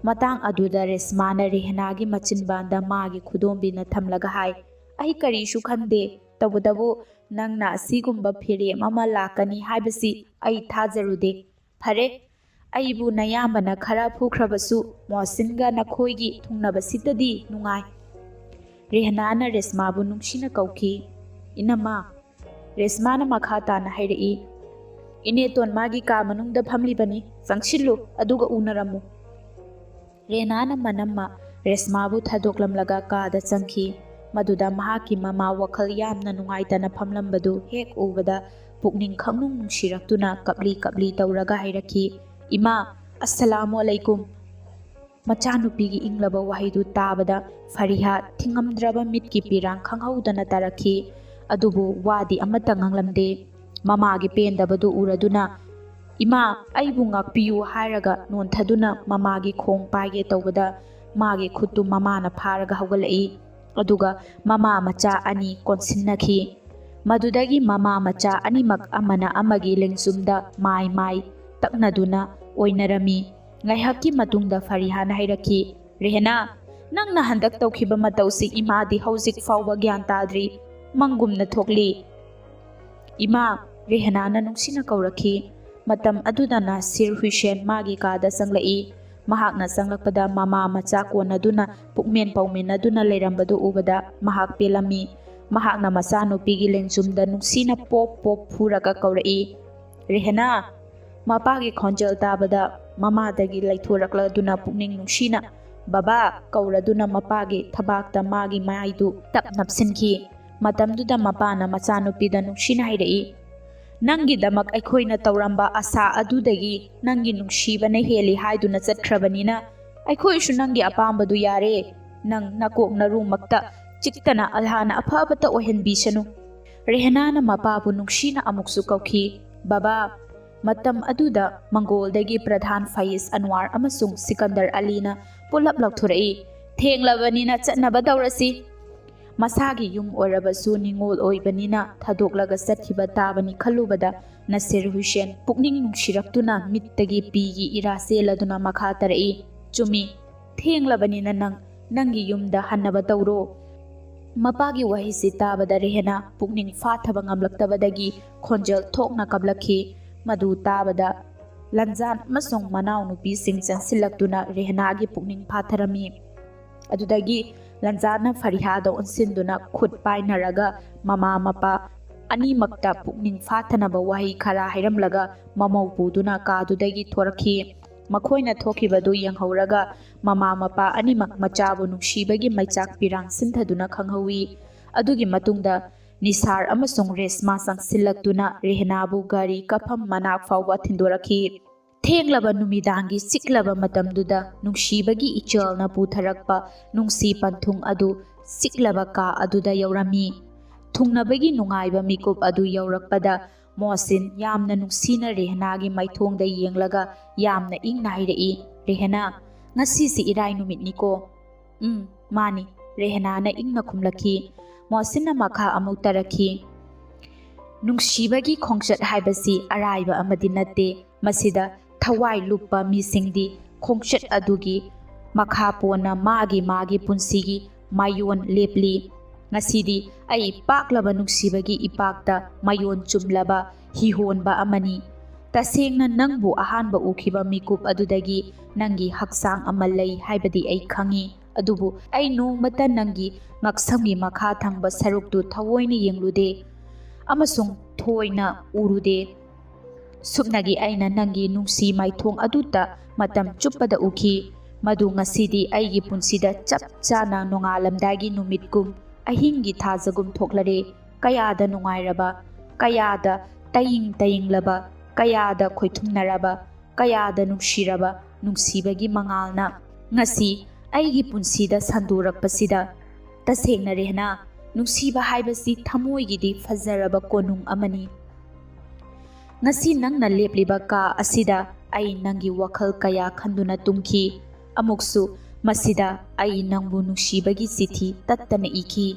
ꯃꯇꯥꯡ ꯑꯗꯨꯗ ꯔꯦꯁꯃꯥꯅ ꯔꯦꯍꯅꯥꯒꯤ ꯃꯆꯤꯟꯕꯥꯟꯗ ꯃꯥꯒꯤ ꯈꯨꯗꯣꯝꯕꯤꯅ ꯊꯝꯂꯒ ꯍꯥꯏ꯫ ꯑꯩ ꯀꯔꯤꯁꯨ ꯈꯟꯗꯦ, ꯇꯧꯕꯇꯕꯨ ꯅꯪꯅ ꯑꯁꯤꯒꯨꯝꯕ ꯐꯤꯔꯦꯞ ꯑꯃ ꯂꯥꯛꯀꯅꯤ ꯍꯥꯏꯕꯁꯤ ꯑꯩ ꯊꯥꯖꯔꯨꯗꯦ꯫ ꯐꯔꯦ, ꯑꯩꯕꯨ ꯅꯌꯥꯝꯕꯅ ꯈꯔ ꯐꯨꯈ꯭ꯔꯕꯁꯨ ꯃꯣꯍꯁꯤꯟꯒ ꯅꯈꯣꯏꯒꯤ ꯊꯨꯡꯅꯕꯁꯤꯗꯗꯤ ꯅꯨꯡꯉꯥꯏ꯫ ꯔꯦꯍꯅꯥꯅ ꯔꯦꯁꯃꯥꯕꯨ ꯅꯨꯡꯁꯤꯅ ꯀꯧꯈꯤ꯫ ꯏꯅꯝꯃ꯫ ꯔꯦꯁꯃꯥꯅ ꯃꯈꯥ ꯇꯥꯅ ꯍꯥꯏꯔꯛꯏ꯫ ꯏꯅꯦꯇꯣꯟ ꯃꯥꯒꯤ ꯀꯥ ꯃꯅꯨꯡꯗ ꯐꯝꯂꯤꯕꯅꯤ, ꯆꯪꯁꯤꯜꯂꯨ ꯑꯗꯨꯒ ꯎꯅꯔꯝꯃꯨ꯫ ꯔꯦꯍꯅꯥꯅ ꯃꯅꯝꯃ ꯔꯦꯁꯃꯥꯕꯨ ꯊꯥꯗꯣꯛꯂꯝꯂꯒ ꯀꯥꯗ ꯆꯪꯈꯤ꯫ ꯃꯗꯨꯗ ꯃꯍꯥꯛꯀꯤ ꯃꯃꯥ ꯋꯥꯈꯜ ꯌꯥꯝꯅ ꯅꯨꯡꯉꯥꯏꯇꯅ ꯐꯝꯂꯝꯕꯗꯨ ꯍꯦꯛ ꯎꯕꯗ ꯄꯨꯛꯅꯤꯡ ꯈꯪꯅꯨꯡ ꯅꯨꯡꯁꯤꯔꯛꯇꯨꯅ ꯀꯞꯂꯤ ꯀꯞꯂꯤ ꯇꯧꯔꯒ ꯍꯥꯏꯔꯛꯈꯤ꯫ ꯏꯃꯥ, ꯑꯁꯁꯂꯥꯃꯨ ꯑꯂꯩꯀꯨꯝ꯫ ꯃꯆꯥꯅꯨꯄꯤꯒꯤ ꯏꯪꯂꯕ ꯋꯥꯍꯩꯗꯨ ꯇꯥꯕꯗ ꯐꯔꯤꯍꯥ ꯊꯤꯡꯉꯝꯗ꯭ꯔꯕ ꯃꯤꯠꯀꯤ ꯄꯤꯔꯥꯡ ꯈꯪꯍꯧꯗꯅ ꯇꯥꯔꯛꯈꯤ꯫ ꯑꯗꯨꯕꯨ ꯋꯥꯗꯤ ꯑꯃꯠꯇ ꯉꯥꯡꯂꯝꯗꯦ꯫ ꯃꯃꯥꯒꯤ ꯄꯦꯟꯗꯕꯗꯨ ꯎꯔꯗꯨꯅ ꯏꯃꯥ, ꯑꯩꯕꯨ ꯉꯥꯛꯄꯤꯌꯨ ꯍꯥꯏꯔꯒ ꯅꯣꯟꯊꯗꯨꯅ ꯃꯃꯥꯒꯤ ꯈꯣꯡ ꯄꯥꯏꯒꯦ ꯇꯧꯕꯗ ꯃꯥꯒꯤ ꯈꯨꯠꯇꯨ ꯃꯃꯥꯅ ꯐꯥꯔꯒ ꯍꯧꯒꯠꯂꯛꯏ꯫ ꯑꯗꯨꯒ ꯃꯃꯥ ꯃꯆꯥ ꯑꯅꯤ ꯀꯣꯟꯁꯤꯟꯅꯈꯤ꯫ ꯃꯗꯨꯗꯒꯤ ꯃꯃꯥ ꯃꯆꯥ ꯑꯅꯤꯃꯛ ꯑꯃꯅ ꯑꯃꯒꯤ ꯂꯦꯡꯖꯨꯝꯗ ꯃꯥꯏ ꯃꯥꯏ ꯇꯛꯅꯗꯨꯅ ꯑꯣꯏꯅꯔꯝꯃꯤ꯫ ꯉꯥꯏꯍꯥꯛꯀꯤ ꯃꯇꯨꯡꯗ ꯐꯔꯤꯍꯥꯅ ꯍꯥꯏꯔꯛꯈꯤ꯫ ꯔꯦꯍꯅꯥ, ꯅꯪꯅ ꯍꯟꯗꯛ ꯇꯧꯈꯤꯕ ꯃꯇꯧꯁꯤ ꯏꯃꯥꯗꯤ ꯍꯧꯖꯤꯛ ꯐꯥꯎꯕ ꯒ꯭ꯌꯥꯟ ꯇꯥꯗ꯭ꯔꯤ, ꯃꯪꯒꯨꯝꯅ ꯊꯣꯛꯂꯤ꯫ ꯏꯃꯥ, ꯔꯦꯍꯅꯥꯅ ꯅꯨꯡꯁꯤꯅ ꯀꯧꯔꯛꯈꯤ꯫ ꯃꯇꯝ ꯑꯗꯨꯗ ꯅꯥꯁꯤꯔ ꯍꯨꯏꯁꯦꯟ ꯃꯥꯒꯤ ꯀꯥꯗ ꯆꯪꯂꯛꯏ꯫ ꯃꯍꯥꯛꯅ ꯆꯪꯂꯛꯄꯗ ꯃꯃꯥ ꯃꯆꯥ ꯀꯣꯟꯅꯗꯨꯅ ꯄꯨꯛꯃꯦꯟ ꯄꯥꯎꯃꯤꯟꯅꯗꯨꯅ ꯂꯩꯔꯝꯕꯗꯨ ꯎꯕꯗ ꯃꯍꯥꯛ ꯄꯦꯜꯂꯝꯃꯤ꯫ ꯃꯍꯥꯛꯅ ꯃꯆꯥꯅꯨꯄꯤꯒꯤ ꯂꯦꯡꯖꯨꯝꯗ ꯅꯨꯡꯁꯤꯅ ꯄꯣꯞ ꯄꯣꯞ ꯐꯨꯔꯒ ꯀꯧꯔꯛꯏ꯫ ꯔꯦꯍꯅꯥ꯫ ꯃꯄꯥꯒꯤ ꯈꯣꯟꯖꯦꯜ ꯇꯥꯕꯗ ꯃꯃꯥꯗꯒꯤ ꯂꯩꯊꯣꯔꯛꯂꯗꯨꯅ ꯄꯨꯛꯅꯤꯡ ꯅꯨꯡꯁꯤꯅ ꯕꯕꯥ ꯀꯧꯔꯗꯨꯅ ꯃꯄꯥꯒꯤ ꯊꯕꯥꯛꯇ ꯃꯥꯒꯤ ꯃꯥꯏꯗꯨ ꯇꯞ ꯅꯞꯁꯤꯟꯈꯤ꯫ ꯃꯇꯝꯗꯨꯗ ꯃꯄꯥꯅ ꯃꯆꯥꯅꯨꯄꯤꯗ ꯅꯨꯡꯁꯤꯅ ꯍꯥꯏꯔꯛꯏ꯫ ꯅꯪꯒꯤꯗꯃꯛ ꯑꯩꯈꯣꯏꯅ ꯇꯧꯔꯝꯕ ꯑꯁꯥ ꯑꯗꯨꯗꯒꯤ ꯅꯪꯒꯤ ꯅꯨꯡꯁꯤꯕꯅ ꯍꯦꯜꯂꯤ ꯍꯥꯏꯗꯨꯅ ꯆꯠꯈ꯭ꯔꯕꯅꯤꯅ ꯑꯩꯈꯣꯏꯁꯨ ꯅꯪꯒꯤ ꯑꯄꯥꯝꯕꯗꯨ ꯌꯥꯔꯦ꯫ ꯅꯪ ꯅꯀꯣꯛ ꯅꯔꯨꯃꯛꯇ ꯆꯤꯛꯇꯅ ꯑꯜꯂꯥꯍꯅ ꯑꯐꯕꯇ ꯑꯣꯏꯍꯟꯕꯤꯁꯅꯨ꯫ ꯔꯦꯍꯅꯥꯅ ꯃꯄꯥꯕꯨ ꯅꯨꯡꯁꯤꯅ ꯑꯃꯨꯛꯁꯨ ꯀꯧꯈꯤ꯫ ꯕꯕꯥ꯫ ꯃꯇꯝ ꯑꯗꯨꯗ ꯃꯪꯒꯣꯜꯗꯒꯤ ꯄ꯭ꯔꯙꯥꯟ ꯐꯥꯌꯤꯖ ꯑꯟꯋꯥꯔ ꯑꯃꯁꯨꯡ ꯁꯤꯀꯟꯗꯔ ꯑꯂꯤꯅ ꯄꯨꯂꯞ ꯂꯥꯎꯊꯣꯔꯛꯏ꯫ ꯊꯦꯡꯂꯕꯅꯤꯅ ꯆꯠꯅꯕ ꯇꯧꯔꯁꯤ꯫ ꯃꯁꯥꯒꯤ ꯌꯨꯝ ꯑꯣꯏꯔꯕꯁꯨ ꯅꯤꯡꯉꯣꯜ ꯑꯣꯏꯕꯅꯤꯅ ꯊꯥꯗꯣꯛꯂꯒ ꯆꯠꯈꯤꯕ ꯇꯥꯕꯅꯤ ꯈꯜꯂꯨꯕꯗ ꯅꯁꯤꯔ ꯍꯨꯏꯁꯦꯟ ꯄꯨꯛꯅꯤꯡ ꯅꯨꯡꯁꯤꯔꯛꯇꯨꯅ ꯃꯤꯠꯇꯒꯤ ꯄꯤꯒꯤ ꯏꯔꯥ ꯆꯦꯜꯂꯗꯨꯅ ꯃꯈꯥ ꯇꯥꯔꯛꯏ꯫ ꯆꯨꯝꯃꯤ, ꯊꯦꯡꯂꯕꯅꯤꯅ ꯅꯪꯒꯤ ꯌꯨꯝꯗ ꯍꯟꯅꯕ ꯇꯧꯔꯣ꯫ ꯃꯄꯥꯒꯤ ꯋꯥꯍꯩꯁꯤ ꯇꯥꯕꯗ ꯔꯦꯍꯅꯥ ꯄꯨꯛꯅꯤꯡ ꯐꯥꯊꯕ ꯉꯝꯂꯛꯇꯕꯗꯒꯤ ꯈꯣꯟꯖꯦꯜ ꯊꯣꯛꯅ ꯀꯞꯂꯛꯈꯤ꯫ ꯃꯗꯨ ꯇꯥꯕꯗ ꯂꯟꯖꯥꯟ ꯑꯃꯁꯨꯡ ꯃꯅꯥꯎꯅꯨꯄꯤꯁꯤꯡ ꯆꯪꯁꯤꯜꯂꯛꯇꯨꯅ ꯔꯦꯍꯅꯥꯒꯤ ꯄꯨꯛꯅꯤꯡ ꯐꯥꯊꯔꯝꯃꯤ꯫ ꯑꯗꯨꯗꯒꯤ ꯂꯟꯖꯥꯟꯅ ꯐꯔꯤꯍꯥꯗ ꯑꯣꯟꯁꯤꯟꯗꯨꯅ ꯈꯨꯠ ꯄꯥꯏꯅꯔꯒ ꯃꯃꯥ ꯃꯄꯥ ꯑꯅꯤꯃꯛꯇ ꯄꯨꯛꯅꯤꯡ ꯐꯥꯊꯅꯕ ꯋꯥꯍꯩ ꯈꯔ ꯍꯥꯏꯔꯝꯂꯒ ꯃꯃꯧ ꯄꯨꯗꯨꯅ ꯀꯥꯗꯨꯗꯒꯤ ꯊꯣꯔꯛꯈꯤ꯫ ꯃꯈꯣꯏꯅ ꯊꯣꯛꯈꯤꯕꯗꯨ ꯌꯦꯡꯍꯧꯔꯒ ꯃꯃꯥ ꯃꯄꯥ ꯑꯅꯤꯃꯛ ꯃꯆꯥꯕꯨ ꯅꯨꯡꯁꯤꯕꯒꯤ ꯃꯩꯆꯥꯛ ꯄꯤꯔꯥꯡ ꯁꯤꯟꯊꯗꯨꯅ ꯈꯪꯍꯧꯏ꯫ ꯑꯗꯨꯒꯤ ꯃꯇꯨꯡꯗ ꯅꯤꯁꯥꯔ ꯑꯃꯁꯨꯡ ꯔꯦꯁꯃꯥ ꯆꯪꯁꯤꯜꯂꯛꯇꯨꯅ ꯔꯦꯍꯅꯥꯕꯨ ꯒꯥꯔꯤ ꯀꯥꯐꯝ ꯃꯅꯥꯛ ꯐꯥꯎꯕ ꯊꯤꯟꯗꯣꯔꯛꯈꯤ꯫ ꯊꯦꯡꯂꯕ ꯅꯨꯃꯤꯗꯥꯡꯒꯤ ꯆꯤꯛꯂꯕ ꯃꯇꯝꯗꯨꯗ ꯅꯨꯡꯁꯤꯕꯒꯤ ꯏꯆꯦꯜꯅ ꯄꯨꯊꯔꯛꯄ ꯅꯨꯡꯁꯤ ꯄꯟꯊꯨꯡ ꯑꯗꯨ ꯆꯤꯛꯂꯕ ꯀꯥ ꯑꯗꯨꯗ ꯌꯧꯔꯝꯃꯤ꯫ ꯊꯨꯡꯅꯕꯒꯤ ꯅꯨꯡꯉꯥꯏꯕ ꯃꯤꯀꯨꯞ ꯑꯗꯨ ꯌꯧꯔꯛꯄꯗ ꯃꯣꯍꯁꯤꯟ ꯌꯥꯝꯅ ꯅꯨꯡꯁꯤꯅ ꯔꯦꯍꯅꯥꯒꯤ ꯃꯥꯏꯊꯣꯡꯗ ꯌꯦꯡꯂꯒ ꯌꯥꯝꯅ ꯏꯪꯅ ꯍꯥꯏꯔꯛꯏ, "ꯔꯦꯍꯅꯥ, ꯉꯁꯤꯁꯤ ꯏꯔꯥꯏ ꯅꯨꯃꯤꯠꯅꯤꯀꯣ?" ꯃꯥꯅꯤ," ꯔꯦꯍꯅꯥꯅ ꯏꯪꯅ ꯈꯨꯝꯂꯛꯈꯤ꯫ ꯃꯣꯍꯁꯤꯟꯅ ꯃꯈꯥ ꯑꯃꯨꯛ ꯇꯥꯔꯛꯈꯤ, "ꯅꯨꯡꯁꯤꯕꯒꯤ ꯈꯣꯡꯆꯠ ꯍꯥꯏꯕꯁꯤ ꯑꯔꯥꯏꯕ ꯑꯃꯗꯤ ꯅꯠꯇꯦ꯫ ꯃꯁꯤꯗ ꯊꯋꯥꯏ ꯂꯨꯞꯄ ꯃꯤꯁꯤꯡꯗꯤ ꯈꯣꯡꯆꯠ ꯑꯗꯨꯒꯤ ꯃꯈꯥ ꯄꯣꯟꯅ ꯃꯥꯒꯤ ꯄꯨꯟꯁꯤꯒꯤ ꯃꯥꯌꯣꯟ ꯂꯦꯞꯂꯤ꯫ ꯉꯁꯤꯗꯤ ꯑꯩ ꯄꯥꯛꯂꯕ ꯅꯨꯡꯁꯤꯕꯒꯤ ꯏꯄꯥꯛꯇ ꯃꯥꯌꯣꯟ ꯆꯨꯝꯂꯕ ꯍꯤꯍꯣꯟꯕ ꯑꯃꯅꯤ꯫ ꯇꯁꯦꯡꯅ ꯅꯪꯕꯨ ꯑꯍꯥꯟꯕ ꯎꯈꯤꯕ ꯃꯤꯀꯨꯞ ꯑꯗꯨꯗꯒꯤ ꯅꯪꯒꯤ ꯍꯛꯆꯥꯡ ꯑꯃ ꯂꯩ ꯍꯥꯏꯕꯗꯤ ꯑꯩ ꯈꯪꯏ꯫ ꯑꯗꯨꯕꯨ ꯑꯩ ꯅꯣꯡꯃꯇ ꯅꯪꯒꯤ ꯉꯛꯁꯝꯒꯤ ꯃꯈꯥ ꯊꯪꯕ ꯁꯔꯨꯛꯇꯨ ꯊꯑꯣꯏꯅ ꯌꯦꯡꯂꯨꯗꯦ ꯑꯃꯁꯨꯡ ꯊꯣꯏꯅ ꯎꯔꯨꯗꯦ꯫ ꯁꯨꯞꯅꯒꯤ ꯑꯩꯅ ꯅꯪꯒꯤ ꯅꯨꯡꯁꯤ ꯃꯥꯏꯊꯣꯡ ꯑꯗꯨꯇ ꯃꯇꯝ ꯆꯨꯞꯄꯗ ꯎꯈꯤ꯫ ꯃꯗꯨ ꯉꯁꯤꯗꯤ ꯑꯩꯒꯤ ꯄꯨꯟꯁꯤꯗ ꯆꯞ ꯆꯥꯅ ꯅꯣꯡꯉꯥꯜꯂꯝꯗꯥꯏꯒꯤ ꯅꯨꯃꯤꯠꯀꯨꯝ ꯑꯍꯤꯡꯒꯤ ꯊꯥꯖꯒꯨꯝ ꯊꯣꯛꯂꯔꯦ꯫ ꯀꯌꯥꯗ ꯅꯨꯡꯉꯥꯏꯔꯕ, ꯀꯌꯥꯗ ꯇꯌꯤꯡ ꯇꯌꯤꯡꯂꯕ, ꯀꯌꯥꯗ ꯈꯣꯏꯊꯨꯝꯅꯔꯕ, ꯀꯌꯥꯗ ꯅꯨꯡꯁꯤꯔꯕ ꯅꯨꯡꯁꯤꯕꯒꯤ ꯃꯉꯥꯜꯅ ꯉꯁꯤ ꯑꯩꯒꯤ ꯄꯨꯟꯁꯤꯗ ꯁꯟꯗꯣꯔꯛꯄꯁꯤꯗ꯫ ꯇꯁꯦꯡꯅ ꯔꯦꯍꯅꯥ, ꯅꯨꯡꯁꯤꯕ ꯍꯥꯏꯕꯁꯤ ꯊꯃꯣꯏꯒꯤꯗꯤ ꯐꯖꯔꯕ ꯀꯣꯅꯨꯡ ꯑꯃꯅꯤ꯫ ꯉꯁꯤ ꯅꯪꯅ ꯂꯦꯞꯂꯤꯕ ꯀꯥ ꯑꯁꯤꯗ ꯑꯩ ꯅꯪꯒꯤ ꯋꯥꯈꯜ ꯀꯌꯥ ꯈꯟꯗꯨꯅ ꯇꯨꯝꯈꯤ꯫ ꯑꯃꯨꯛꯁꯨ ꯃꯁꯤꯗ ꯑꯩ ꯅꯪꯕꯨ ꯅꯨꯡꯁꯤꯕꯒꯤ ꯆꯤꯊꯤ ꯇꯠꯇꯅ ꯏꯈꯤ꯫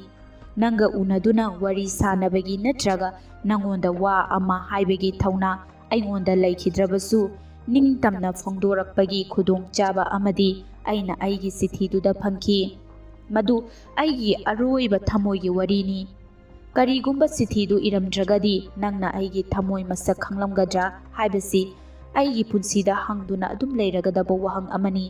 ꯅꯪꯒ ꯎꯅꯗꯨꯅ ꯋꯥꯔꯤ ꯁꯥꯅꯕꯒꯤ ꯅꯠꯇ꯭ꯔꯒ ꯅꯪꯉꯣꯟꯗ ꯋꯥ ꯑꯃ ꯍꯥꯏꯕꯒꯤ ꯊꯧꯅꯥ ꯑꯩꯉꯣꯟꯗ ꯂꯩꯈꯤꯗ꯭ꯔꯕꯁꯨ ꯅꯤꯡꯇꯝꯅ ꯐꯣꯡꯗꯣꯔꯛꯄꯒꯤ ꯈꯨꯗꯣꯡꯆꯥꯕ ꯑꯃꯗꯤ ꯑꯩꯅ ꯑꯩꯒꯤ ꯆꯤꯊꯤꯗꯨꯗ ꯐꯪꯈꯤ꯫ ꯃꯗꯨ ꯑꯩꯒꯤ ꯑꯔꯣꯏꯕ ꯊꯃꯣꯏꯒꯤ ꯋꯥꯔꯤꯅꯤ꯫ ꯀꯔꯤꯒꯨꯝꯕ ꯆꯤꯊꯤꯗꯨ ꯏꯔꯝꯗ꯭ꯔꯒꯗꯤ ꯅꯪꯅ ꯑꯩꯒꯤ ꯊꯃꯣꯏ ꯃꯁꯛ ꯈꯪꯂꯝꯒꯗ꯭ꯔꯥ ꯍꯥꯏꯕꯁꯤ ꯑꯩꯒꯤ ꯄꯨꯟꯁꯤꯗ ꯍꯪꯗꯨꯅ ꯑꯗꯨꯝ ꯂꯩꯔꯒꯗꯕ ꯋꯥꯍꯪ ꯑꯃꯅꯤ꯫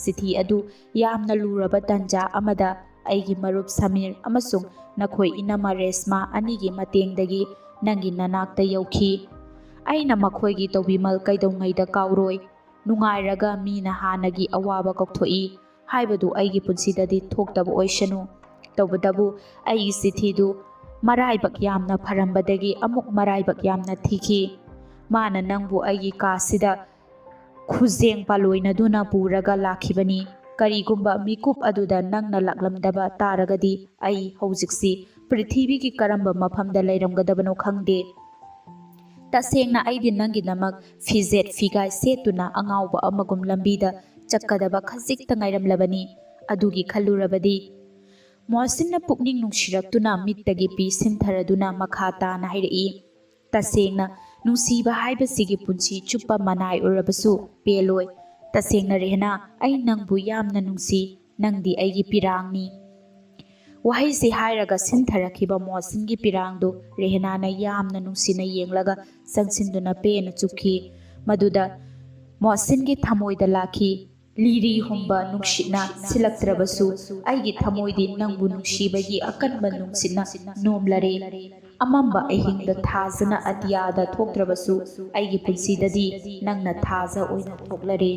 ꯆꯤꯊꯤ ꯑꯗꯨ ꯌꯥꯝꯅ ꯂꯨꯔꯕ ꯇꯥꯟꯖꯥ ꯑꯃꯗ ꯑꯩꯒꯤ ꯃꯔꯨꯞ ꯁꯃꯤꯔ ꯑꯃꯁꯨꯡ ꯅꯈꯣꯏ ꯏꯅꯝꯃ ꯔꯦꯁꯃꯥ ꯑꯅꯤꯒꯤ ꯃꯇꯦꯡꯗꯒꯤ ꯅꯪꯒꯤ ꯅꯅꯥꯛꯇ ꯌꯧꯈꯤ꯫ ꯑꯩꯅ ꯃꯈꯣꯏꯒꯤ ꯇꯧꯕꯤꯃꯜ ꯀꯩꯗꯧꯉꯩꯗ ꯀꯥꯎꯔꯣꯏ꯫ ꯅꯨꯡꯉꯥꯏꯔꯒ ꯃꯤꯅ ꯍꯥꯟꯅꯒꯤ ꯑꯋꯥꯕ ꯀꯥꯎꯊꯣꯛꯏ ꯍꯥꯏꯕꯗꯨ ꯑꯩꯒꯤ ꯄꯨꯟꯁꯤꯗꯗꯤ ꯊꯣꯛꯇꯕ ꯑꯣꯏꯁꯅꯨ꯫ ꯇꯧꯕꯇꯕꯨ ꯑꯩꯒꯤ ꯆꯤꯊꯤꯗꯨ ꯃꯔꯥꯏꯕꯛ ꯌꯥꯝꯅ ꯐꯔꯝꯕꯗꯒꯤ ꯑꯃꯨꯛ ꯃꯔꯥꯏꯕꯛ ꯌꯥꯝꯅ ꯊꯤꯈꯤ꯫ ꯃꯥꯅ ꯅꯪꯕꯨ ꯑꯩꯒꯤ ꯀꯥꯁꯤꯗ ꯈꯨꯖꯦꯡ ꯄꯥꯂꯣꯏꯅꯗꯨꯅ ꯄꯨꯔꯒ ꯂꯥꯛꯈꯤꯕꯅꯤ꯫ ꯀꯔꯤꯒꯨꯝꯕ ꯃꯤꯀꯨꯞ ꯑꯗꯨꯗ ꯅꯪꯅ ꯂꯥꯛꯂꯝꯗꯕ ꯇꯥꯔꯒꯗꯤ ꯑꯩ ꯍꯧꯖꯤꯛꯁꯤ ꯄ꯭ꯔꯤꯊꯤꯕꯤꯒꯤ ꯀꯔꯝꯕ ꯃꯐꯝꯗ ꯂꯩꯔꯝꯒꯗꯕꯅꯣ ꯈꯪꯗꯦ꯫ ꯇꯁꯦꯡꯅ ꯑꯩꯗꯤ ꯅꯪꯒꯤꯗꯃꯛ ꯐꯤꯖꯦꯠ ꯐꯤꯒꯥꯏ ꯁꯦꯠꯇꯨꯅ ꯑꯉꯥꯎꯕ ꯑꯃꯒꯨꯝ ꯂꯝꯕꯤꯗ ꯆꯠꯀꯗꯕ ꯈꯖꯤꯛꯇ ꯉꯥꯏꯔꯝꯂꯕꯅꯤ꯫ ꯑꯗꯨꯒꯤ ꯈꯜꯂꯨꯔꯕꯗꯤ ꯃꯣꯍꯁꯤꯟꯅ ꯄꯨꯛꯅꯤꯡ ꯅꯨꯡꯁꯤꯔꯛꯇꯨꯅ ꯃꯤꯠꯇꯒꯤ ꯄꯤ ꯁꯤꯟꯊꯔꯗꯨꯅ ꯃꯈꯥ ꯇꯥꯅ ꯍꯥꯏꯔꯛꯏ, "ꯇꯁꯦꯡꯅ ꯅꯨꯡꯁꯤꯕ ꯍꯥꯏꯕꯁꯤꯒꯤ ꯄꯨꯟꯁꯤ ꯆꯨꯞꯄ ꯃꯅꯥꯏ ꯑꯣꯏꯔꯕꯁꯨ ꯄꯦꯜꯂꯣꯏ꯫ ꯇꯁꯦꯡꯅ ꯔꯦꯍꯅꯥ, ꯑꯩ ꯅꯪꯕꯨ ꯌꯥꯝꯅ ꯅꯨꯡꯁꯤ꯫ ꯅꯪꯗꯤ ꯑꯩꯒꯤ ꯄꯤꯔꯥꯡꯅꯤ"꯫ ꯋꯥꯍꯩꯁꯤ ꯍꯥꯏꯔꯒ ꯁꯤꯟꯊꯔꯛꯈꯤꯕ ꯃꯣꯍꯁꯤꯟꯒꯤ ꯄꯤꯔꯥꯡꯗꯨ ꯔꯦꯍꯅꯥꯅ ꯌꯥꯝꯅ ꯅꯨꯡꯁꯤꯅ ꯌꯦꯡꯂꯒ ꯆꯪꯁꯤꯟꯗꯨꯅ ꯄꯦꯟꯅ ꯆꯨꯞꯈꯤ꯫ ꯃꯗꯨꯗ ꯃꯣꯍꯁꯤꯟꯒꯤ ꯊꯃꯣꯏꯗ ꯂꯥꯛꯈꯤ, "ꯂꯤꯔꯤ ꯍꯨꯝꯕ ꯅꯨꯡꯁꯤꯠꯅ ꯁꯤꯜꯂꯛꯇ꯭ꯔꯕꯁꯨ ꯑꯩꯒꯤ ꯊꯃꯣꯏꯗꯤ ꯅꯪꯕꯨ ꯅꯨꯡꯁꯤꯕꯒꯤ ꯑꯀꯟꯕ ꯅꯨꯡꯁꯤꯠꯅ ꯅꯣꯝꯂꯔꯦ꯫ ꯑꯃꯝꯕ ꯑꯍꯤꯡꯗ ꯊꯥꯖꯅ ꯑꯇꯤꯌꯥꯗ ꯊꯣꯛꯇ꯭ꯔꯕꯁꯨ ꯑꯩꯒꯤ ꯄꯨꯟꯁꯤꯗꯗꯤ ꯅꯪꯅ ꯊꯥꯖ ꯑꯣꯏꯅ ꯊꯣꯛꯂꯔꯦ"꯫